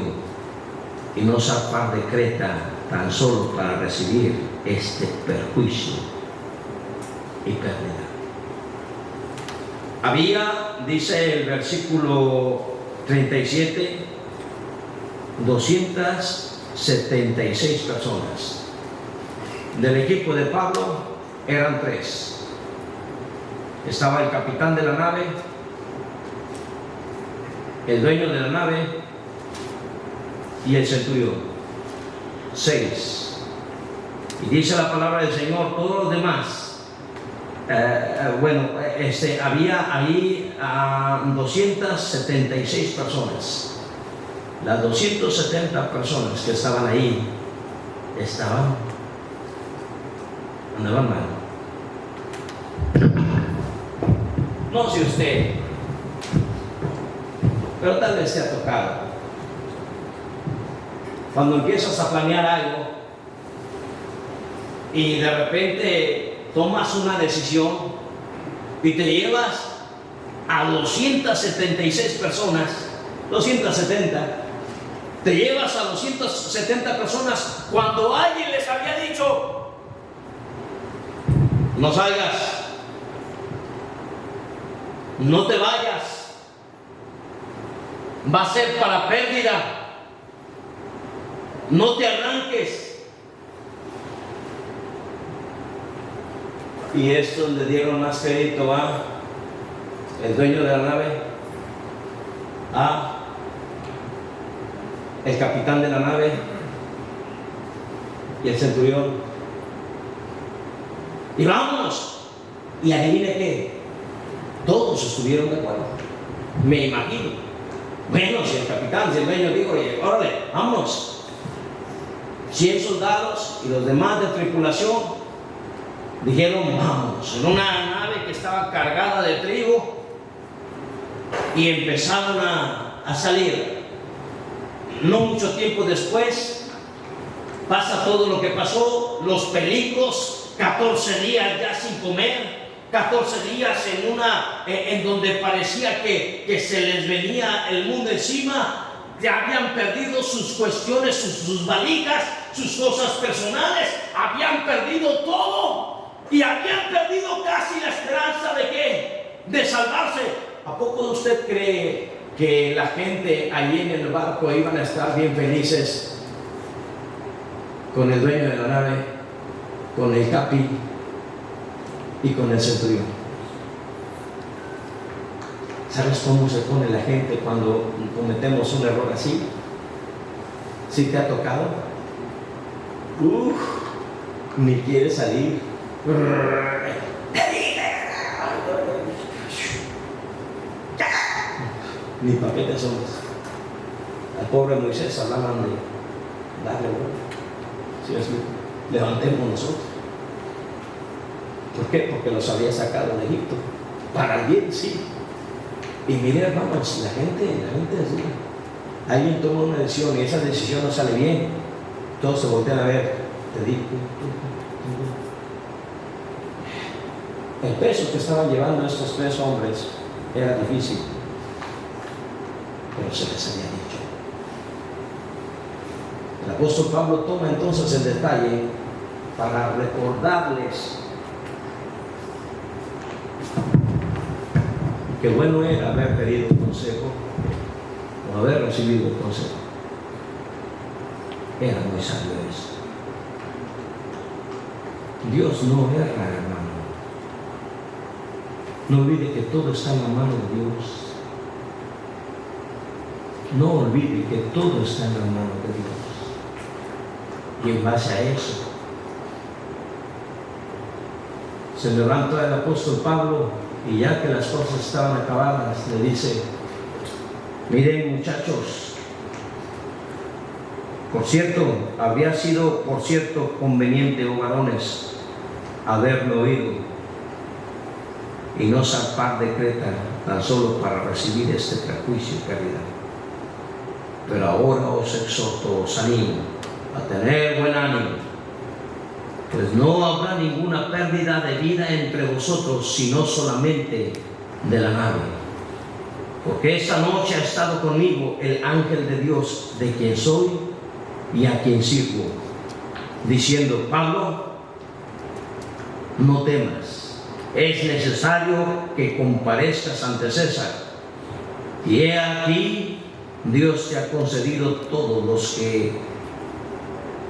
y no zarpar de Creta tan solo para recibir este perjuicio y pérdida. Había, dice el versículo 37, 276 personas. Del equipo de Pablo eran 3. Estaba el capitán de la nave, el dueño de la nave y el centurión. 6. Y dice la palabra del Señor, todos los demás, había ahí 276 personas. Las 270 personas que estaban ahí andaban mal. No sé usted, pero tal vez te ha tocado. Cuando empiezas a planear algo y de repente tomas una decisión y te llevas a 276 personas, 270, te llevas a 270 personas cuando alguien les había dicho, no salgas, no te vayas, va a ser para pérdida. No te arranques. Y estos le dieron más crédito a el dueño de la nave, a el capitán de la nave y el centurión. Y vámonos. Y adivine qué, todos estuvieron de acuerdo, me imagino. Bueno, si el capitán, si el dueño dijo, oye, órale, vámonos. 100 soldados y los demás de tripulación dijeron, vámonos, en una nave que estaba cargada de trigo, y empezaron a salir. No mucho tiempo después pasa todo lo que pasó. Los peligros, 14 días ya sin comer, 14 días en donde parecía que se les venía el mundo encima. Ya habían perdido sus cuestiones, sus valijas, sus cosas personales, habían perdido todo. Y habían perdido casi la esperanza de ¿qué? De salvarse. ¿A poco usted cree que la gente allí en el barco iban a estar bien felices con el dueño de la nave, con el capi y con el centurión? ¿Sabes cómo se pone la gente cuando cometemos un error así? ¿Sí te ha tocado? Ni quiere salir. Ni paquetes son. Al pobre Moisés hablaban de darle vuelta. ¿Sí es? Levantemos nosotros. ¿Por qué? Porque los había sacado de Egipto. Para el bien, sí. Y mire, hermanos, la gente así. Alguien toma una decisión y esa decisión no sale bien. Todos se voltean a ver. Te digo. El peso que estaban llevando estos 3 hombres era difícil, pero se les había dicho. El apóstol Pablo toma entonces el detalle para recordarles que bueno era haber pedido consejo o haber recibido consejo. Era muy sabio eso. Dios no erra, hermano. No olvide que todo está en la mano de Dios. No olvide que todo está en la mano de Dios. Y en base a eso, se levanta el apóstol Pablo y ya que las cosas estaban acabadas, le dice: miren, muchachos, por cierto, habría sido, conveniente, oh varones, haberme oído y no zarpar de Creta tan solo para recibir este perjuicio y pérdida. Pero ahora os exhorto, os animo a tener buen ánimo, pues no habrá ninguna pérdida de vida entre vosotros, sino solamente de la nave. Porque esta noche ha estado conmigo el ángel de Dios, de quien soy y a quien sirvo, diciendo: Pablo, no temas. Es necesario que comparezcas ante César. Y he aquí, Dios te ha concedido todos los que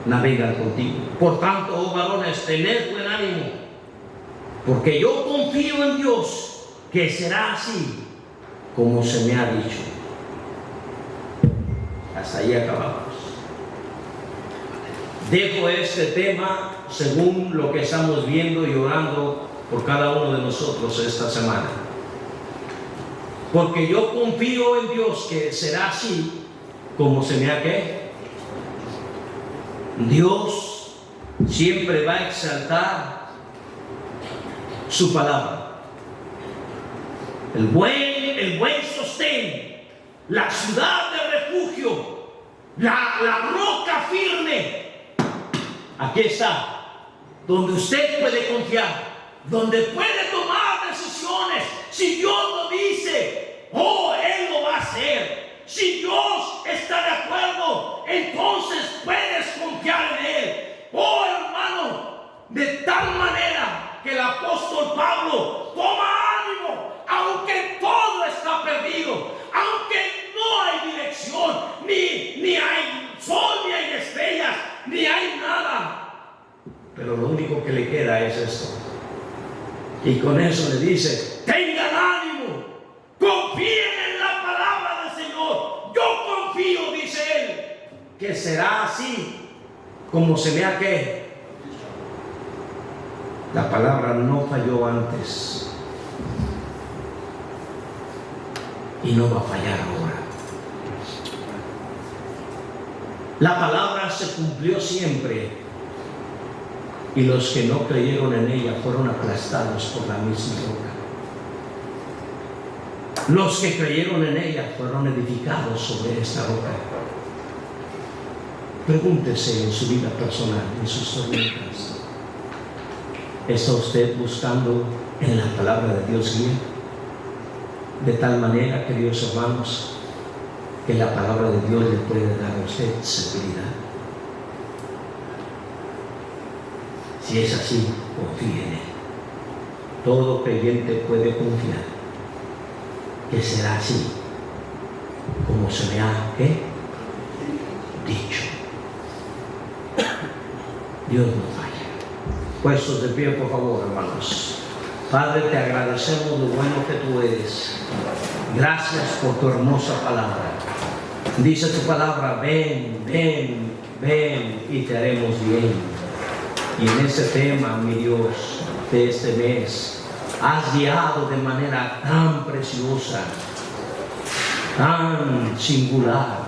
navegan contigo. Por tanto, oh varones, tened buen ánimo, porque yo confío en Dios que será así como se me ha dicho. Hasta ahí acabamos. Dejo este tema según lo que estamos viendo y orando por cada uno de nosotros esta semana, porque yo confío en Dios que será así como se me ha que. Dios siempre va a exaltar su palabra, el buen sostén, la ciudad de refugio, la roca firme. Aquí está, donde usted puede confiar, donde puede tomar decisiones. Si Dios lo dice, Él lo va a hacer. Si Dios está de acuerdo, entonces puedes confiar en Él. Hermano, de tal manera que el apóstol Pablo toma ánimo, aunque todo está perdido, aunque no hay ni hay sol, ni hay estrellas, ni hay nada. Pero lo único que le queda es esto. Y con eso le dice: tengan ánimo, confíen en la palabra del Señor. Yo confío, dice él, que será así como se vea que la palabra no falló antes y no va a fallar ahora. La palabra se cumplió siempre, y los que no creyeron en ella fueron aplastados por la misma roca. Los que creyeron en ella fueron edificados sobre esta roca. Pregúntese en su vida personal, en sus tormentas: ¿está usted buscando en la palabra de Dios guía? De tal manera, queridos hermanos, que la palabra de Dios le puede dar a usted seguridad. Si es así, confíe en él. Todo creyente puede confiar que será así como se me ha dicho. Dios no falla. Puestos de pie, por favor, hermanos. Padre, te agradecemos lo bueno que tú eres. Gracias por tu hermosa palabra. Dice tu palabra: ven, ven, ven y te haremos bien. Y en ese tema, mi Dios, de este mes, has guiado de manera tan preciosa, tan singular,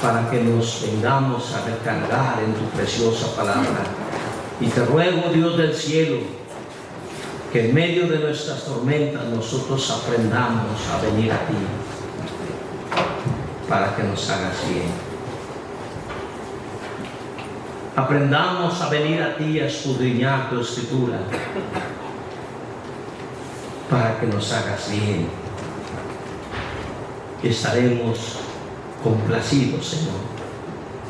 para que nos vengamos a recargar en tu preciosa palabra. Y te ruego, Dios del cielo, que en medio de nuestras tormentas nosotros aprendamos a venir a ti, para que nos hagas bien. Aprendamos a venir a ti a escudriñar tu escritura, para que nos hagas bien. Estaremos complacidos, Señor,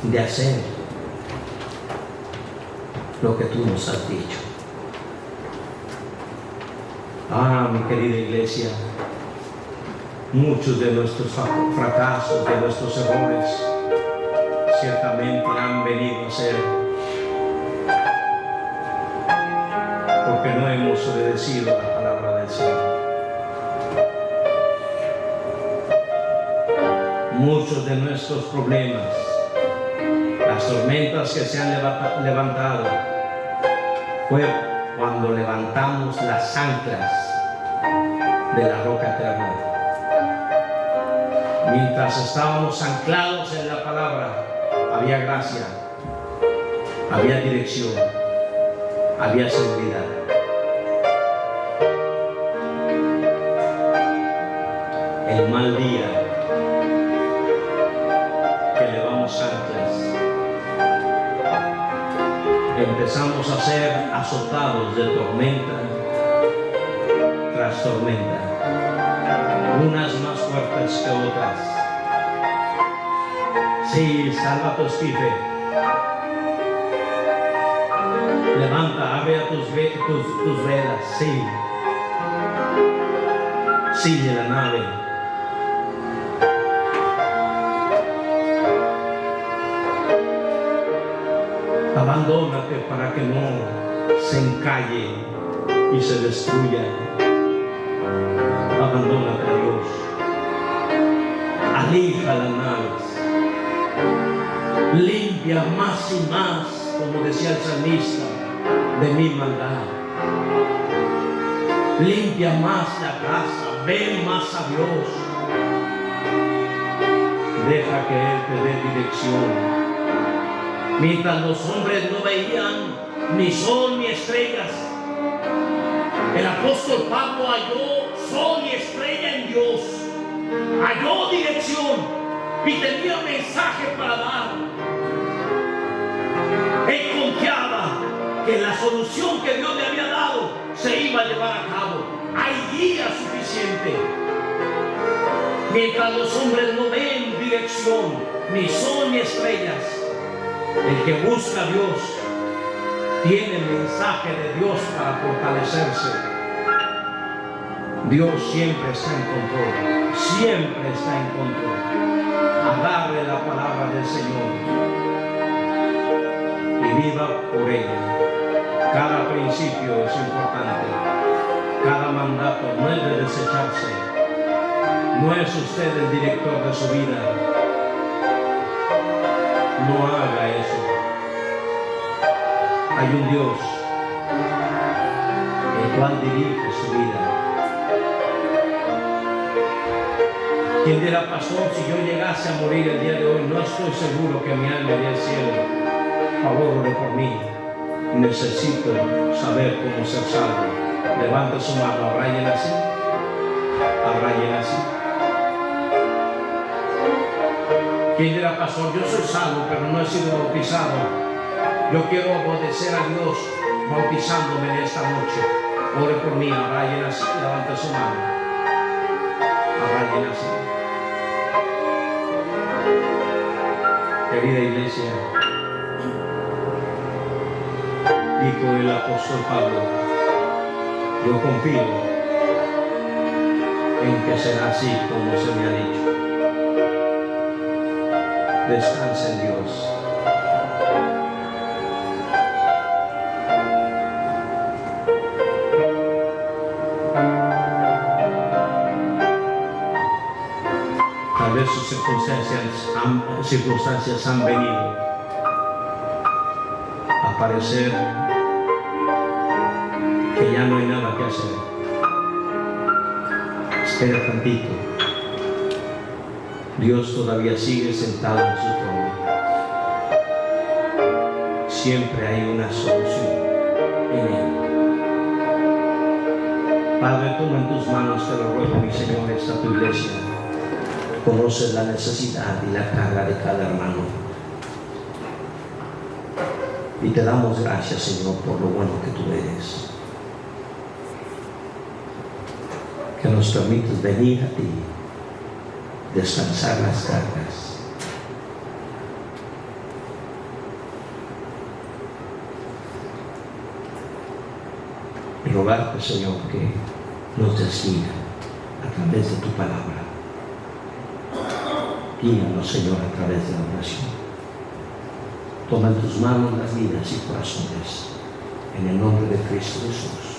de hacer lo que tú nos has dicho. Mi querida iglesia, muchos de nuestros fracasos, de nuestros errores, ciertamente han venido a ser porque no hemos obedecido la palabra del Señor. Muchos de nuestros problemas, las tormentas que se han levantado, fue cuando levantamos las anclas de la roca eterna. Mientras estábamos anclados en la palabra, había gracia, había dirección, había seguridad. El mal día que levamos anclas, empezamos a ser azotados de tormenta tras tormenta, unas más fuertes que otras. Sí, salva tu esquife. Levanta, abre a tus velas. Sí. Sigue la nave. Abandónate para que no se encalle y se destruya. Abandónate a Dios. Alija las naves. Limpia más y más, como decía el salmista, de mi maldad. Limpia más la casa, ven más a Dios. Deja que Él te dé dirección. Mientras los hombres no veían ni sol ni estrellas, el apóstol Pablo halló sol y estrella en Dios, halló dirección y tenía mensaje para dar. Él confiaba que la solución que Dios le había dado se iba a llevar a cabo. Hay guía suficiente. Mientras los hombres no ven dirección, ni sol ni estrellas, el que busca a Dios tiene el mensaje de Dios para fortalecerse. Dios siempre está en control, siempre está en control. Agarre la del Señor y viva por ella. Cada principio es importante, cada mandato no es de desecharse. No es usted el director de su vida. No haga eso. Hay un Dios el cual dirige su vida. Quien dirá, pastor, si yo llegase a morir el día de hoy, no estoy seguro que mi alma irá al cielo. Por favor, ore por mí. Necesito saber cómo ser salvo. Levante su mano. ¿Habrá alguien así? ¿Habrá alguien así? ¿Quién dirá, pastor, yo soy salvo, pero no he sido bautizado? Yo quiero obedecer a Dios bautizándome en esta noche. Ore por mí. ¿Habrá alguien así? Levante su mano. ¿Habrá alguien así? Querida iglesia, dijo el apóstol Pablo, yo confío en que será así como se me ha dicho. Descansa en Dios. Tal vez sus circunstancias han venido a parecer que ya no hay nada que hacer. Espera tantito. Dios todavía sigue sentado en su trono. Siempre hay una solución en Él. Padre, toma en tus manos, te lo ruego, mi Señor, esta tu iglesia. Conoces la necesidad y la carga de cada hermano. Y te damos gracias, Señor, por lo bueno que tú eres. Que nos permites venir a ti, descansar las cargas. Y rogarte, Señor, que nos desguíe a través de tu palabra. Guíanos, Señor, a través de la oración. Toma en tus manos las vidas y corazones. En el nombre de Cristo Jesús.